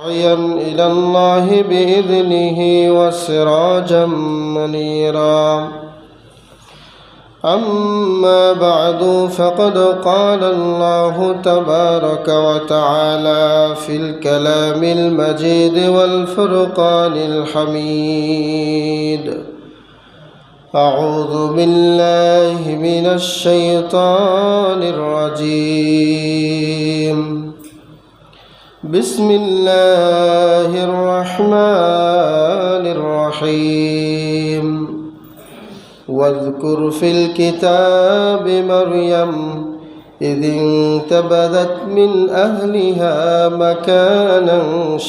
داعيا إلى الله بإذنه وسراجا منيرا. أما بعد فقد قال الله تبارك وتعالى في الكلام المجيد والفرقان الحميد: أعوذ بالله من الشيطان الرجيم. بسم الله الرحمن الرحيم. واذكر في الكتاب مريم إذ انتبذت من أهلها مكانا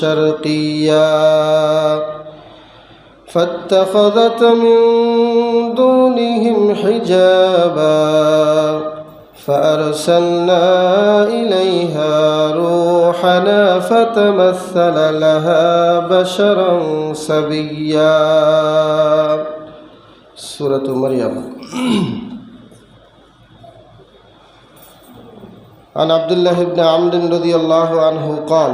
شرقيا فاتخذت من دونهم حجابا فأرسلنا إليها روحنا فتمثل لها بشرا سويا. سورة مريم. عن عبد الله بن عمرو رضي الله عنه قال: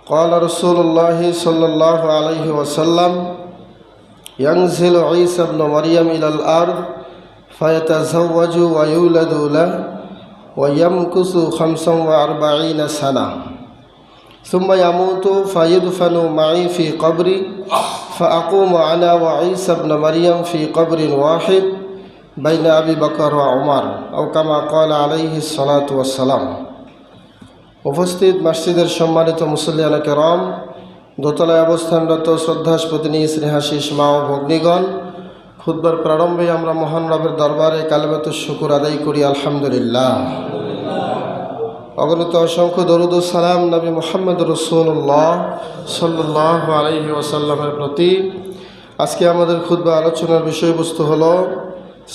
قال رسول الله صلى الله عليه وسلم: ينزل عيسى بن مريم إلى الأرض فيتزوج ويولد له ويمكث 45 سنة ثم يموت فيدفن معي في قبري فأقوم أنا وعيسى بن مريم في قبر واحد بين أبي بكر وعمر أو كما قال عليه الصلاة والسلام. উপস্থিত মসজিদের সম্মানিত মুসল্লিয়ানে কেরাম, দোতলায় অবস্থানরত শ্রদ্ধাস্পতিনী স্নেহাশিস মা ও ভগ্নীগণ, খুতবার প্রারম্ভে আমরা মহান রবের দরবারে কালিমাতুশ শুকর আদায় করি আলহামদুলিল্লাহ। অগণিত অসংখ্য দরুদ ও সালাম নবী মুহাম্মদ রাসূলুল্লাহ সাল্লাল্লাহু আলাইহি ওয়াসাল্লামের প্রতি। আজকে আমাদের খুতবা আলোচনার বিষয়বস্তু হলো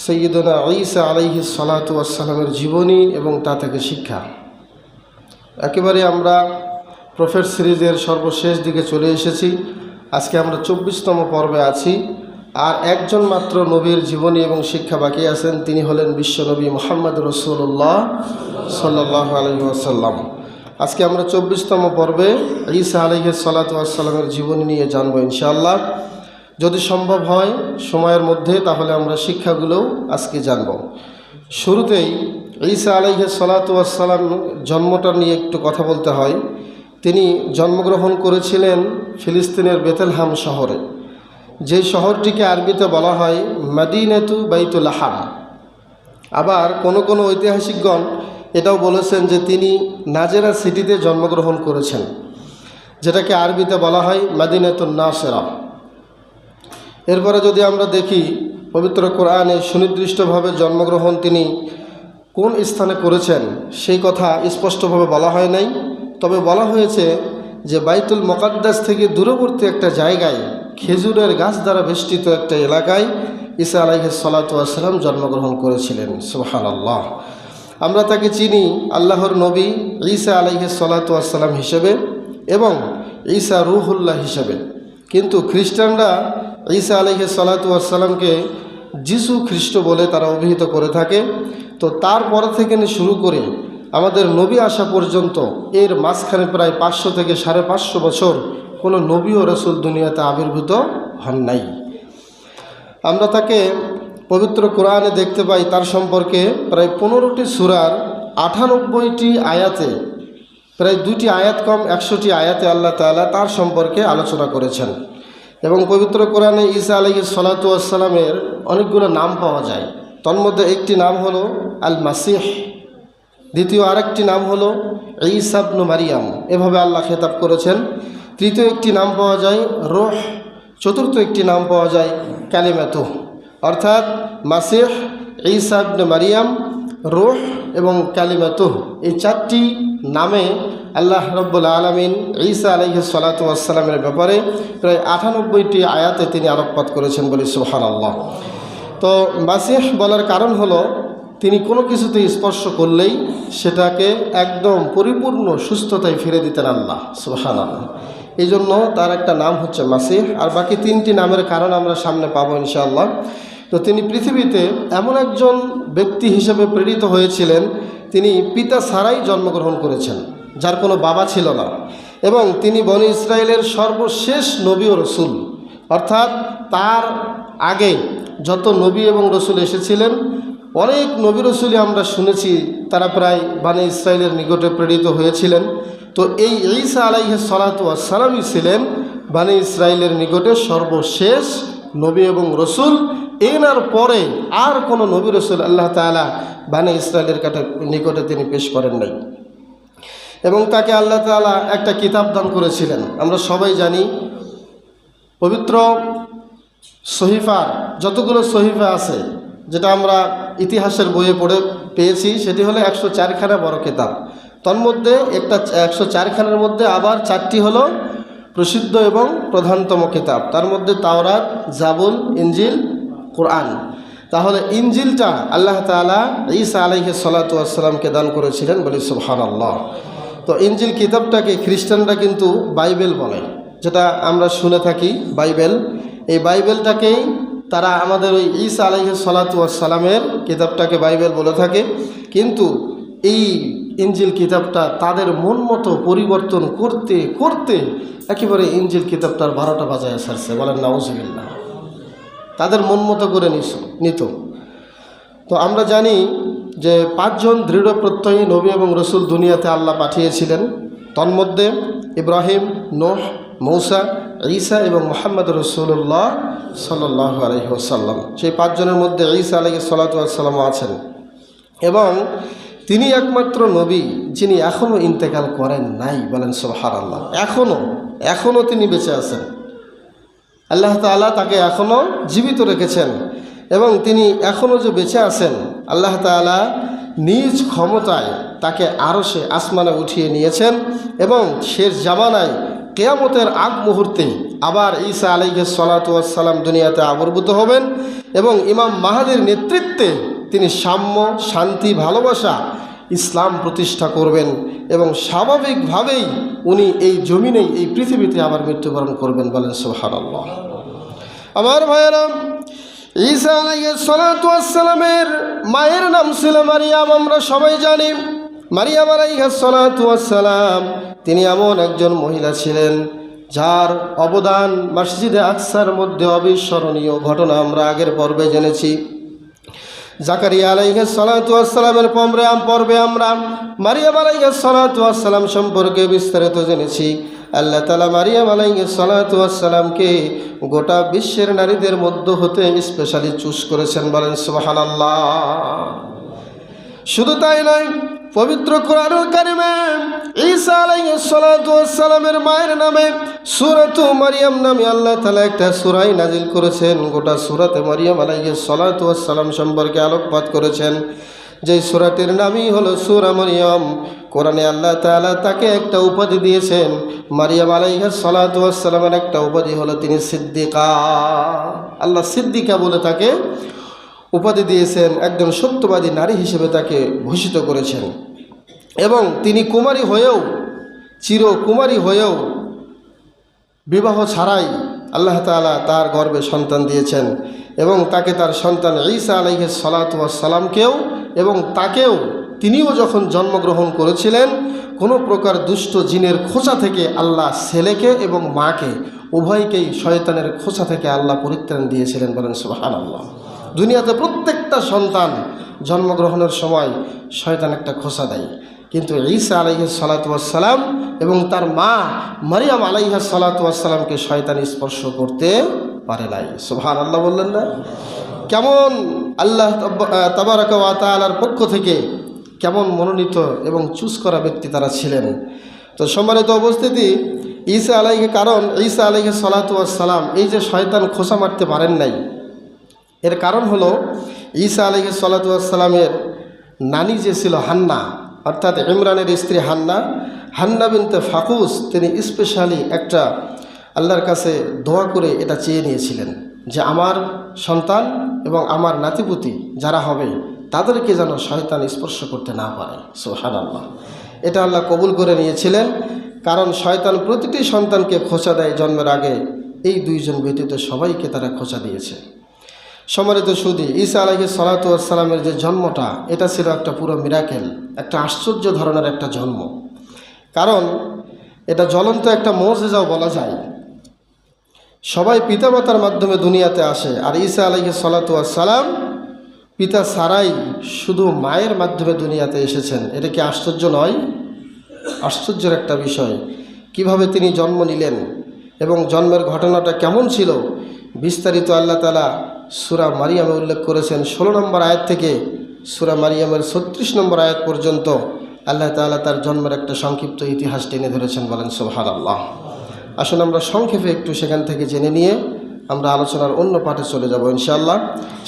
সাইয়্যিদুনা ঈসা আলাইহিস সালাতু ওয়াস সালামের জীবনী এবং তা থেকে শিক্ষা। একেবারে আমরা প্রফেট সিরিজের সর্বশেষ দিকে চলে এসেছি। আজকে আমরা 24তম পর্বে আছি। আর একজন মাত্র নবীর জীবনী এবং শিক্ষা বাকি আছেন, তিনি হলেন বিশ্বনবী মুহাম্মদ রাসূলুল্লাহ সাল্লাল্লাহু আলাইহি ওয়াসাল্লাম। আজকে আমরা 24তম পর্বে ঈসা আলাইহিস সালাতু ওয়াস সালামের জীবনী নিয়ে জানবো ইনশাআল্লাহ। যদি সম্ভব হয় সময়ের মধ্যে, তাহলে আমরা শিক্ষাগুলোও আজকে জানব। শুরুতেই ঈসা আলাইহিস সালাতু ওয়াস সালাম জন্মটা নিয়ে একটু কথা বলতে হয়। তিনি জন্মগ্রহণ করেছিলেন ফিলিস্তিনের বেথলেহেম শহরে, যে শহরটিকে আরবিতে বলা হয় মদিনাতু বাইতুল লাহাম। আবার কোনো ঐতিহাসিকগণ এটাও বলেছেন যে তিনি নাজেরা সিটিতে জন্মগ্রহণ করেছেন, যেটাকে আরবিতে বলা হয় মদিনাতুন নাসেরা। এরপরে যদি আমরা দেখি পবিত্র কোরআনে সুনির্দিষ্টভাবে জন্মগ্রহণ তিনি কোন স্থানে করেছেন সেই কথা স্পষ্টভাবে বলা হয় নাই, তবে বলা হয়েছে যে বাইতুল মুকাদ্দাস থেকে দূরবর্তী একটা জায়গায় খেজুরের গাছ দ্বারা বেষ্টিত একটা এলাকায় ঈসা আলাইহিস সালাতু ওয়াস সালাম জন্মগ্রহণ করেছিলেন। সুবহানাল্লাহ। আমরা তাকে চিনি আল্লাহর নবী ঈসা আলাইহিস সালাতু ওয়াস সালাম হিসেবে এবং ঈসা রূহুল্লাহ হিসেবে, কিন্তু খ্রিস্টানরা ঈসা আলাইহিস সালাতু ওয়াস সালামকে যিশু খ্রিস্ট বলে তারা অভিহিত করে থাকে। তো তারপর থেকে শুরু করে আমাদের নবী আসা পর্যন্ত এর মাঝখানে প্রায় 500 থেকে 550 বছর কোনো নবী ও রাসূল দুনিয়াতে আবির্ভূত হন নাই। আমরা তাকে পবিত্র কোরআনে দেখতে পাই, তার সম্পর্কে প্রায় 15টি সূরার 98টি আয়াতে, প্রায় 2টি আয়াত কম 100টি আয়াতে আল্লাহ তাআলা তার সম্পর্কে আলোচনা করেছেন। এবং পবিত্র কোরআনে ঈসা আলাইহিস সালাতু ওয়াস সালামের অনেকগুলো নাম পাওয়া যায়। তন্মধ্যে একটি নাম হলো আল মাসিহ, দ্বিতীয় আরেকটি নাম হলো ঈসা ইবনে মারিয়াম, এভাবে আল্লাহ খেতাব করেছেন। তৃতীয় একটি নাম পাওয়া যায় রূহ, চতুর্থ একটি নাম পাওয়া যায় কালিমাতুহ। অর্থাৎ মাসিহ, ঈসা ইবনে মারিয়াম, রূহ এবং কালিমাতুহ, এই 4টি নামে আল্লাহ রাব্বুল আলামিন ঈসা আলাইহিস সালাতু ওয়াস সালামের ব্যাপারে প্রায় 98টি আয়াতে তিনি আলোকপাত করেছেন বলে সুবহানাল্লাহ। তো মাসিহ বলার কারণ হলো তিনি কোনো কিছুতে স্পর্শ করলেই সেটাকে একদম পরিপূর্ণ সুস্থতায় ফিরে দিতেন আল্লাহ সুবহানাল্লাহ। এই জন্য তার একটা নাম হচ্ছে মাসিহ। আর বাকি 3টি নামের কারণ আমরা সামনে পাবো ইনশাআল্লাহ। তো তিনি পৃথিবীতে এমন একজন ব্যক্তি হিসেবে প্রেরিত হয়েছিলেন, তিনি পিতা ছাড়াই জন্মগ্রহণ করেছেন, যার কোনো বাবা ছিল না। এবং তিনি বনি ইসরায়েলের সর্বশেষ নবী ও রসুল, অর্থাৎ তার আগে যত নবী এবং রসুল এসেছিলেন, অনেক নবী রসুলই আমরা শুনেছি তারা প্রায় বনি ইসরায়েলের নিকটে প্রেরিত হয়েছিলেন। তো এই ঈসা আলাইহিস সালাতু ওয়াস সালামই ছিলেন বনি ইসরায়েলের নিকটে সর্বশেষ নবী এবং রসুল। এনার পরে আর কোনো নবী রসুল আল্লাহ তাআলা বনি ইসরায়েলের নিকটে তিনি পেশ করেন নাই। এবং তাকে আল্লাহ তাআলা একটা কিতাব দান করেছিলেন। আমরা সবাই জানি পবিত্র সহিফার যতগুলো সহিফা আছে, যেটা আমরা ইতিহাসের বইয়ে পড়ে পেয়েছি, সেটি হলো 104খানা বড় কিতাব। তন্মধ্যে একটা 104খানার মধ্যে আবার 4টি হলো প্রসিদ্ধ এবং প্রধানতম কিতাব। তার মধ্যে তাওরাত, জাবুর, ইনজিল, কোরআন। তাহলে ইনজিলটা আল্লাহ তাআলা ঈসা আলাইহিস সালাতু ওয়াস সালামকে দান করেছিলেন, বলি সুবহানাল্লাহ। তো ইনজিল কিতাবটাকে খ্রিস্টানরা কিন্তু বাইবেল বলে, যেটা আমরা শুনে থাকি বাইবেল। এই বাইবেলটাকেই তারা আমাদের ওই ঈসা আলাইহিস সালাতু ওয়াস সালামের কিতাবটাকে বাইবেল বলে থাকে। কিন্তু এই ইনজিল কিতাবটা তাদের মন মতো পরিবর্তন করতে করতে একেবারে ইনজিল কিতাবটার 12টা বাজায় ছাড়ছে, বলেন নাউজুবিল্লাহ। তাদের মন মতো করে নিত। তো আমরা জানি যে 5 জন দৃঢ় প্রত্যয়ী নবী এবং রসুল দুনিয়াতে আল্লাহ পাঠিয়েছিলেন। তন্মধ্যে ইব্রাহিম, নূহ, মূসা, ঈসা এবং মুহাম্মদ রাসূলুল্লাহ সাল্লাল্লাহু আলাইহি ওয়াসাল্লাম। সেই 5 জনের মধ্যে ঈসা আলাইহিস সালাতু ওয়াস সালাম আছেন এবং তিনি একমাত্র নবী যিনি এখনও ইন্তেকাল করেন নাই, বলেন সুবহানাল্লাহ। এখনও তিনি বেঁচে আছেন। আল্লাহ তাআলা তাকে এখনও জীবিত রেখেছেন এবং তিনি এখনও যে বেঁচে আছেন, আল্লাহ তাআলা নিজ ক্ষমতায় তাকে আরশে আসমানে উঠিয়ে নিয়েছেন এবং শেষ জামানায় কিয়ামতের আগ মুহূর্তে আবার ঈসা আলাইহিস সালাতু ওয়াস সালাম দুনিয়াতে আবির্ভূত হবেন এবং ইমাম মাহদীর নেতৃত্বে তিনি সাম্য, শান্তি, ভালোবাসা, ইসলাম প্রতিষ্ঠা করবেন এবং স্বাভাবিকভাবেই উনি এই জমিনেই, এই পৃথিবীতে আবার মৃত্যুবরণ করবেন, বলেন সুবহানাল্লাহ। আমার ভাইয়েরা, ঈসা আলাইহিস সালাতু ওয়াস সালামের মায়ের নাম ছিল মারিয়াম। আমরা সবাই জানি মারিয়াম আলাইহিস সালাতু ওয়াস সালাম তিনি এমন একজন মহিলা ছিলেন যার অবদান মসজিদে আকসার মধ্যে অবিস্মরণীয় ঘটনা আমরা আগের পর্বে জেনেছি। জাকারিয়া আলাইহিস সালাতু ওয়াস সালামের পর্বে আমরা মারিয়াম আলাইহিস সালাতু ওয়াস সালাম সম্পর্কে বিস্তারিত জেনেছি। আল্লাহ তাআলা মারিয়াম আলাইহিস সালাতু ওয়াস সালামকে গোটা বিশ্বের নারীদের মধ্য হতে স্পেশালি চুজ করেছেন, বলেন সুবহানাল্লাহ। শুধু তাই নয়, পবিত্র কোরআনুল কারিমে ঈসা আলাইহিস সালাতু ওয়াস সালামের মায়ের নামে সূরাতু মারিয়াম নামে আল্লাহ তাআলা একটা সূরা নাজিল করেছেন। গোটা সূরাতে মারিয়াম আলাইহিস সালাতু ওয়াস সালাম সম্পর্কে আলোকপাত করেছেন, যে সূরাটির নামই হলো সূরা মারিয়াম। কোরআনে আল্লাহ তাআলা তাকে একটা উপাধি দিয়েছেন। মারিয়াম আলাইহিস সালাতু ওয়াস সালামের একটা উপাধি হলো তিনি সিদ্দিকা। আল্লাহ সিদ্দিকা বলে তাকে উপাধি দিয়েছেন, একজন সত্যবাদী নারী হিসেবে তাকে ভূষিত করেছেন। এবং তিনি কুমারী হয়েও, চিরকুমারী হয়েও, বিবাহ ছাড়াই আল্লাহ তাআলা তার গর্ভে সন্তান দিয়েছেন এবং তাকে তার সন্তান ঈসা আলাইহিস সালাতু ওয়াস সালামকেও এবং তাকেও, তিনিও যখন জন্মগ্রহণ করেছিলেন, কোনো প্রকার দুষ্ট জিনের খোঁচা থেকে আল্লাহ ছেলেকে এবং মাকে উভয়কেই শয়তানের খোঁচা থেকে আল্লাহ পরিত্রাণ দিয়েছিলেন, বলেন সুবহানাল্লাহ। দুনিয়াতে প্রত্যেকটা সন্তান জন্মগ্রহণের সময় শয়তান একটা খোঁচা দেয়, কিন্তু ঈসা আলাইহিস সালাতু ওয়াস সালাম এবং তার মা মারিয়াম আলাইহিস সালাতু ওয়াস সালামকে শয়তান স্পর্শ করতে পারে নাই। সুবহানাল্লাহ বললেন না? কেমন আল্লাহ তাবারাকা ওয়া তাআলার পক্ষ থেকে কেমন মনোনীত এবং চুজ করা ব্যক্তি তারা ছিলেন। তো সম্মানিত উপস্থিতি, ঈসা আলাইহিস সালাতু ওয়াস সালাম এই যে শয়তান খোঁচা মারতে পারেন নাই, এর কারণ হলো ঈসা আলাইহিস সালাতু ওয়াস সালামের নানি যে ছিল হান্না, অর্থাৎ ইমরানের স্ত্রী হান্না বিনতে ফাকুস, তিনি স্পেশালি একটা আল্লাহর কাছে দোয়া করে এটা চেয়ে নিয়েছিলেন যে আমার সন্তান এবং আমার নাতিপুতি যারা হবে তাদেরকে যেন শয়তান স্পর্শ করতে না পারে। সুবহানাল্লাহ। এটা আল্লাহ কবুল করে নিয়েছিলেন, কারণ শয়তান প্রতিটি সন্তানকে খোঁচা দেয় জন্মের আগে। এই 2 জন ব্যতীত সবাইকে তারা খোঁচা দিয়েছে। সম্মানিত সুধী, ঈসা আলাইহিস সালাতু ওয়াস সালামের যে জন্মটা, এটা ছিল একটা পুরো মিরাকেল, একটা আশ্চর্য ধরনের একটা জন্ম। কারণ এটা জ্বলন্ত একটা মুজিজাও বলা যায়। সবাই পিতামাতার মাধ্যমে দুনিয়াতে আসে, আর ঈসা আলাইহিস সালাতু ওয়াস সালাম পিতা ছাড়াই শুধু মায়ের মাধ্যমে দুনিয়াতে এসেছেন। এটা কি আশ্চর্য নয়? আশ্চর্যের একটা বিষয়। কিভাবে তিনি জন্ম নিলেন এবং জন্মের ঘটনাটা কেমন ছিল বিস্তারিত আল্লাহ তাআলা সূরা মারিয়ামে উল্লেখ করেছেন। 16 নম্বর আয়াত থেকে সূরা মারিয়ামের 36 নম্বর আয়াত পর্যন্ত আল্লাহ তাআলা তার জন্মের একটা সংক্ষিপ্ত ইতিহাস টেনে ধরেছেন। বলেন সুবহানাল্লাহ। আসুন আমরা সংক্ষেপে একটু সেখান থেকে জেনে নিয়ে আমরা আলোচনার অন্য পাঠে চলে যাব ইনশাআল্লাহ।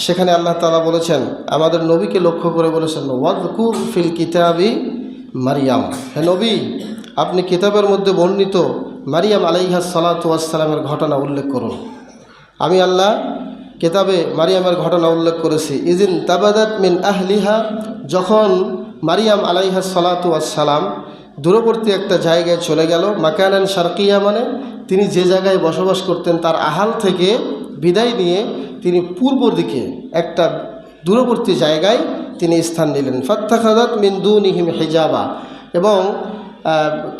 সেখানে আল্লাহ তাআলা বলেছেন, আমাদের নবীকে লক্ষ্য করে বলেছেন, ওয়াযকুর ফিল কিতাবি মারিয়াম। হে নবী, আপনি কিতাবের মধ্যে বর্ণিত মারিয়াম আলাইহাস সালাতু ওয়াস সালামের ঘটনা উল্লেখ করুন। আমি আল্লাহ কিতাবে মারিয়ামের ঘটনা উল্লেখ করেছি। ইজিন তাবাদাত মিন আহলিহা, যখন মারিয়াম আলাইহাস সালাতু ওয়াস সালাম দূরবর্তী একটা জায়গায় চলে গেল। মাকানান শারকিয়া মানে তিনি যে জায়গায় বসবাস করতেন তার আহাল থেকে বিদায় নিয়ে তিনি পূর্ব দিকে একটা দূরবর্তী জায়গায় তিনি স্থান নিলেন। ফাত্তাখাযাত মিন দুনিহিম হিজাবা, এবং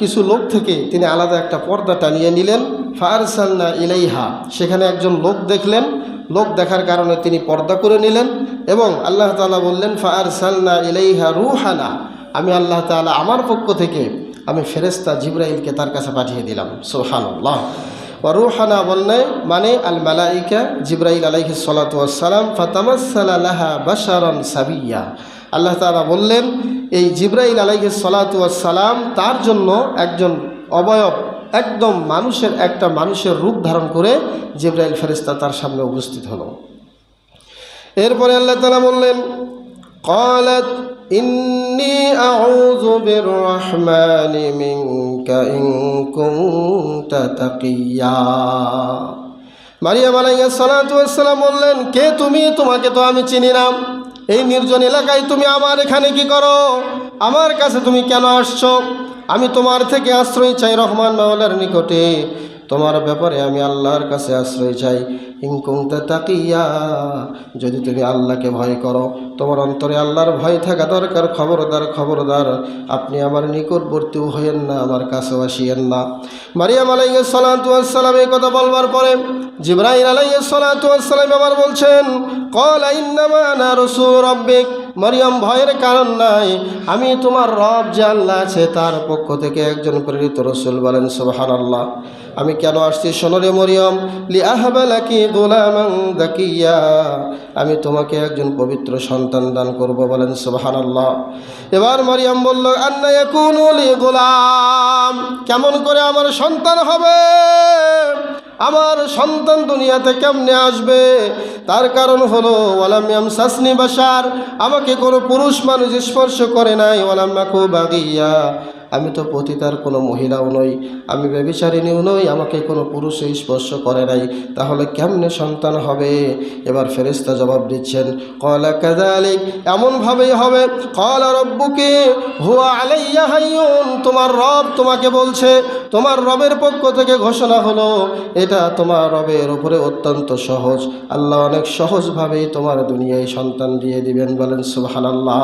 কিছু লোক থেকে তিনি আলাদা একটা পর্দা টানিয়ে নিলেন। ফারসালনা ইলাইহা, সেখানে একজন লোক দেখলেন, লোক দেখার কারণে তিনি পর্দা করে নিলেন। এবং আল্লাহ তাআলা বললেন, ফারসালনা ইলাইহা রূহানা, আমি আল্লাহ তাআলা আমার পক্ষ থেকে আমি ফেরেশতা জিবরাইলকে তার কাছে পাঠিয়ে দিলাম। সুবহানাল্লাহ। ওয়া রূহানা বলনে মানে আল মালাইকা জিবরাইল আলাইহিস সালাতু ওয়াস সালাম, ফাতামাসসালা লাহা বাশারান সাবিয়্যা। আল্লাহ তাআলা বললেন, এই জিবরাইল আলাইহিস সালাতু ওয়াস সালাম তার জন্য একজন অবয়ব, একদম মানুষের রূপ ধারণ করে জিবরাইল ফেরেশতা তার সামনে উপস্থিত হলো। এরপরে আল্লাহ তাআলা বললেন, ক্বালাত ইন্নী আউযু বিররহমানি মিনকা ইন কুনতা তাকিয়্যা। মারিয়াম আলাইহিস সালাতু ওয়াস সালাম বললেন, কে তুমি? তোমাকে তো আমি চিনি না। এই নির্জন এলাকায় তুমি আমার এখানে কি করো? আমার কাছে তুমি কেন আসছো? আমি তোমার থেকে আশ্রয় চাই রহমান মাওলার নিকটে। তোমার ব্যাপারে আমি আল্লাহর কাছে আশ্রয় চাই। ইন কুনতা তাকিয়্যা, যদি তুমি আল্লাহকে ভয় করো, তোমার অন্তরে আল্লাহর ভয় থাকা দরকার। খবরদার খবরদার, আপনি আমার নিকটবর্তীও হইয়েন না, আমার কাছেও আসিয়েন না। মারিয়াম আলাইহিস সালাতু ওয়াস সালাম এই কথা বলবার পরে জিবরাইল আলাইহিস সালাতু ওয়াস সালাম আবার বলছেন, ক্বালা ইন্নামা আনা রাসূলু রাব্বিক। মারিয়াম, ভয়ের কারণ নাই, আমি তোমার রব যে আল্লাহ আছে তার পক্ষ থেকে একজন প্রেরিত রাসূল। বলেন সুবহানাল্লাহ। আমি কেন আসছি শোনো রে মরিয়ম, লিআহাবা লাকি গুলামান যাকিয়্যা, আমি তোমাকে একজন পবিত্র সন্তান দান করব। বলেন সুবহানাল্লাহ। এবার মারিয়াম বলল, আন্না ইয়াকুনু লি গুলাম, কেমন করে আমার সন্তান হবে? আমার সন্তান দুনিয়াতে কেমনে আসবে? তার কারণ হলো ওয়ালাম ইয়ামসাসনি বাশার, আমাকে কোনো পুরুষ মানুষ স্পর্শ করে নাই। ওয়ালাম আকু বাগিয়া, আমি তো পতিতার কোনো মহিলাও নই, আমি ব্যভিচারিণীও নই, আমাকে কোনো পুরুষে স্পর্শ করে নাই, তাহলে কেমনে সন্তান হবে? এবার ফেরেশতা জবাব দিচ্ছেন, ক্বালা কাযালিক, এমনভাবেই হবে। ক্বালা রাব্বুকি হুয়া আলাইয়া হাইয়ুন, তোমার রব তোমাকে বলছে, তোমার রবের পক্ষ থেকে ঘোষণা হলো, এটা তোমার রবের উপরে অত্যন্ত সহজ। আল্লাহ অনেক সহজভাবেই তোমার দুনিয়ায় সন্তান দিয়ে দিবেন। বলেন সুবহানাল্লাহ।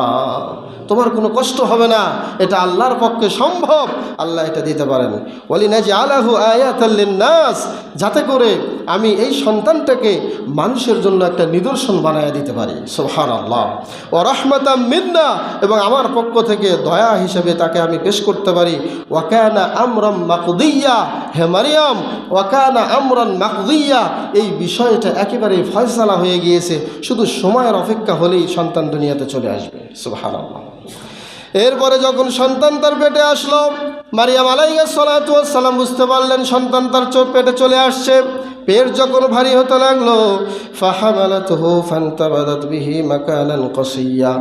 তোমার কোনো কষ্ট হবে না, এটা আল্লাহর পক্ষে সম্ভব, আল্লাহ এটা দিতে পারেন। ওয়ালিনাজআলাহু আয়াতাল লিন্নাস, যাতে করে আমি এই সন্তানটাকে মানুষের জন্য একটা নিদর্শন বানায় দিতে পারি। সুবহানাল্লাহ। ওয়া রাহমাতাম মিন্না, এবং আমার পক্ষ থেকে দয়া হিসেবে তাকে আমি পেশ করতে পারি। ওয়া কানা আমরাম মাকদিয়্যা, হে মারিয়াম, ওয়া কানা আমরান মাকদিয়্যা, এই বিষয়টা একেবারেই ফয়সালা হয়ে গিয়েছে, শুধু সময়ের অপেক্ষা হলেই সন্তান দুনিয়াতে চলে আসবে। সুবহানাল্লাহ। এরপরে যখন সন্তান তার পেটে আসলো, মারিয়াম আলাইহিস সালাতু ওয়াস সালাম বুঝতে পারলেন সন্তান তার পেটে চলে আসছে। পেট যখন ভারী হতে লাগলো, ফাহামালাতুহু ফান্তাবাদাত বিহি মাকানান কাসিয়্যা,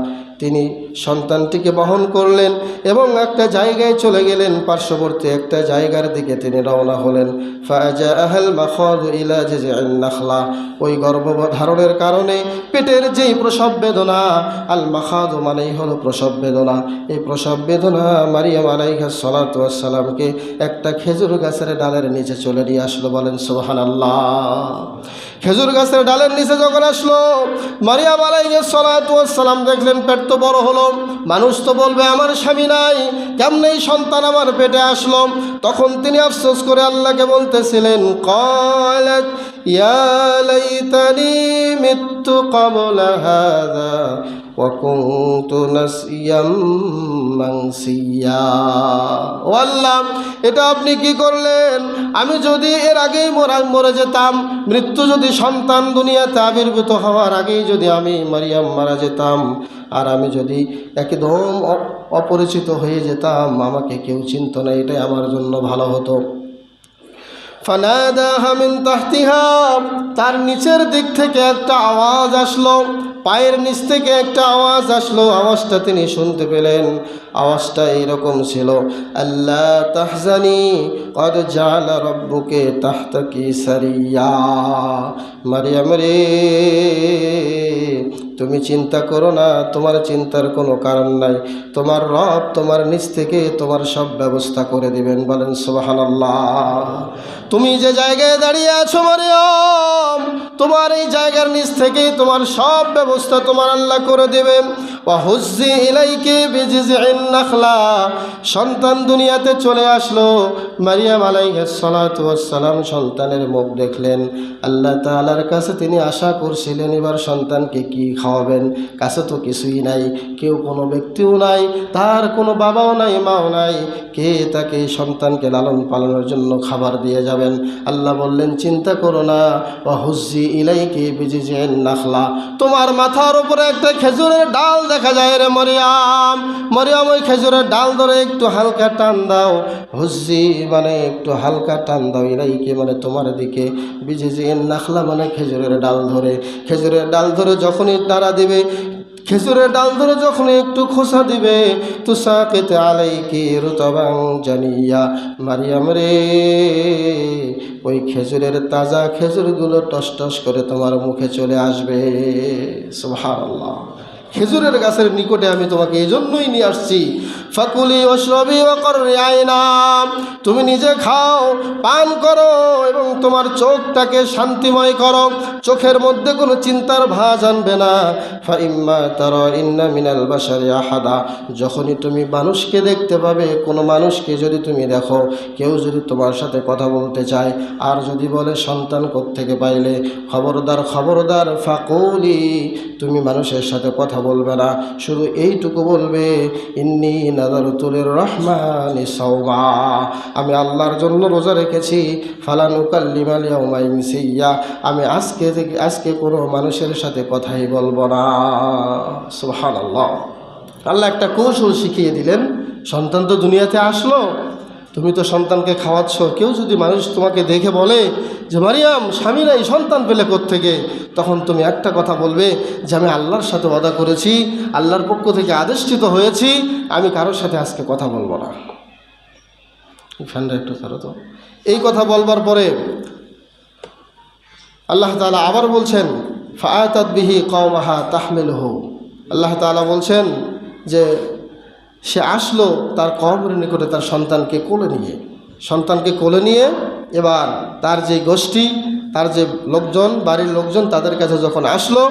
তিনি সন্তানটিকে বহন করলেন এবং একটা জায়গায় চলে গেলেন, পার্শ্ববর্তী একটা জায়গার দিকে তিনি রওনা হলেন। ফাজাআহাল মাখাযু ইলা জিযইন নাখলা, ওই গর্ভধারণের কারণে পেটের যেই প্রসব বেদনা, আল মাখাযু মানেই হলো প্রসব বেদনা, এই প্রসব বেদনা মারিয়াম আলাইহিস সালাতু ওয়াস সালামকে একটা খেজুর গাছের ডালের নিচে চলে নিয়ে আসলো। বলেন সুবহানাল্লাহ। খেজুর গাছের ডালের নিচে যখন আসলো, মারিয়াম আলাইহিস সালাতু ওয়াস সালাম দেখলেন পেট তো বড় হলো, মানুষ তো বলবে আমার স্বামী নাই, কেমনে এই সন্তান আমার পেটে আসলো। তখন তিনি আফসোস করে আল্লাহকে বলতেছিলেন, ক্বালাত ইয়া লাইতানি মিততু ক্বাবলা হাযা ওয়া কুনতু নাসিয়াম মানসিয়া। ও আল্লাহ, এটা আপনি কি করলেন? আমি যদি এর আগেই মরে যেতাম, মৃত্যু যদি সন্তান দুনিয়াতে আবির্ভূত হওয়ার আগেই যদি আমি মারিয়াম মারা যেতাম, আর আমি যদি একদম অপরিচিত হয়ে যেতাম, আমাকে কেউ চিনত না, এটাই আমার জন্য ভালো হতো। ফানাদাহা মিন তাহতিহা, তার নিচের দিক থেকে একটা আওয়াজ আসলো, পায়ের নিচ থেকে একটা আওয়াজ আসলো। আওয়াজটা তিনি শুনতে পেলেন। আওয়াজটা এইরকম ছিল, আল্লা তাহজানি কদ জাআলা রাব্বুকে তাহতাকি সারিয়া। মারিয়াম রে, তুমি চিন্তা করো না, তোমার চিন্তার কোনো কারণ নাই। তোমার রব তোমার নিচ থেকে তোমার সব ব্যবস্থা করে দিবেন। বলেন সুবহানাল্লাহ। তুমি যে জায়গায় দাঁড়িয়ে আছো মারিয়াম, তোমার এই জায়গার নিচ থেকেই তোমার সব ব্যবস্থা তোমার আল্লাহ করে দেবেন। ওয়া হুজ্জি ইলাইকি বিজিযিন নাখলা, সন্তান দুনিয়াতে চলে আসলো। মারিয়াম আলাইহিস সালাতু ওয়াস সালাম সন্তানের মুখ দেখলেন। আল্লাহ তাআলার কাছে তিনি আশা করছিলেন এবার সন্তানকে কি খাওয়াবেন। কাছে তো কিছুই নাই, কেউ কোনো ব্যক্তিও নাই, তার কোনো বাবাও নাই, মাও নাই, কে তাকে সন্তানকে লালন পালনের জন্য খাবার দিয়ে যাবেন। আল্লাহ বললেন, চিন্তা করো না, ওয়া হুজ্জি ইলাইকি বিজিযিন নাখলা, তোমার মাথার উপরে একটা খেজুরের ডাল দেখা যায় রে মারিয়াম। মারিয়াম ওই খেজুরের ডাল ধরে একটু হালকা টান দাও। হুজ্জি মানে একটু হালকা টান দাও, ইলাইকি মানে তোমার দিকে, বিজিযিন নাখলা মানে খেজুরের ডাল ধরে। খেজুরের ডাল ধরে যখনই নাড়া দিবে, খেজুরের ডাল ধরে যখন একটু খোসা দিবে, তুসাকিত আলাইকি রুতাবান জানিয়া, মারিয়াম রে, ওই খেজুরের তাজা খেজুরগুলো টস টস করে তোমার মুখে চলে আসবে। সুবহানাল্লাহ। খেজুরের গাছের নিকটে আমি তোমাকে এই জন্যই নিয়ে আসছি। ফাকুলি ওয়াশরাবি ওয়া কররি আইনা, তুমি নিজে খাও, পান করো এবং তোমার চোখটাকে শান্তিময় করো, চোখের মধ্যে কোনো চিন্তার ভাঁজ আনবে না। ফাইম্মা তারা ইন্না মিনাল বাশারি আহাদা, যখনই তুমি মানুষকে দেখতে পাবে, কোনো মানুষকে যদি তুমি দেখো, কেউ যদি তোমার সাথে কথা বলতে চায় আর যদি বলে সন্তান কোত্থেকে পাইলে, খবরদার খবরদার, ফাকুলি, তুমি মানুষের সাথে কথা বলবে না, শুধু এইটুকু বলবে, ইন্নী নাযারতু লির-রহমানি সাওমা, আমি আল্লাহর জন্য রোজা রেখেছি, ফালা নুকাল্লিমাল ইয়াওমা ইনসিয়্যা, আমি আজকে কোনো মানুষের সাথে কথাই বলবো না। সুবহানাল্লাহ। আল্লাহ একটা কৌশল শিখিয়ে দিলেন। সন্তান তো দুনিয়াতে আসলো, তুমি তো সন্তানকে খাওয়াচ্ছ, কেউ যদি মানুষ তোমাকে দেখে বলে যে মারিয়াম স্বামী নাই, সন্তান পেলে কোত্থেকে, তখন তুমি একটা কথা বলবে যে আমি আল্লাহর সাথে ওয়াদা করেছি, আল্লাহর পক্ষ থেকে আদেষ্টিত হয়েছি, আমি কারোর সাথে আজকে কথা বলবো না। ফ্যানটা একটু ছাড়ো তো। এই কথা বলবার পরে আল্লাহ তাআলা আবার বলছেন, ফাআতাত বিহি কওমাহা তাহমিলুহু, আল্লাহ তাআলা বলছেন যে সে আসলো তার কওমের নিকটে তার সন্তানকে কোলে নিয়ে এবার তার যে গোষ্ঠী, তার যে লোকজন, বাড়ির লোকজন, তাদের কাছে যখন আসলো,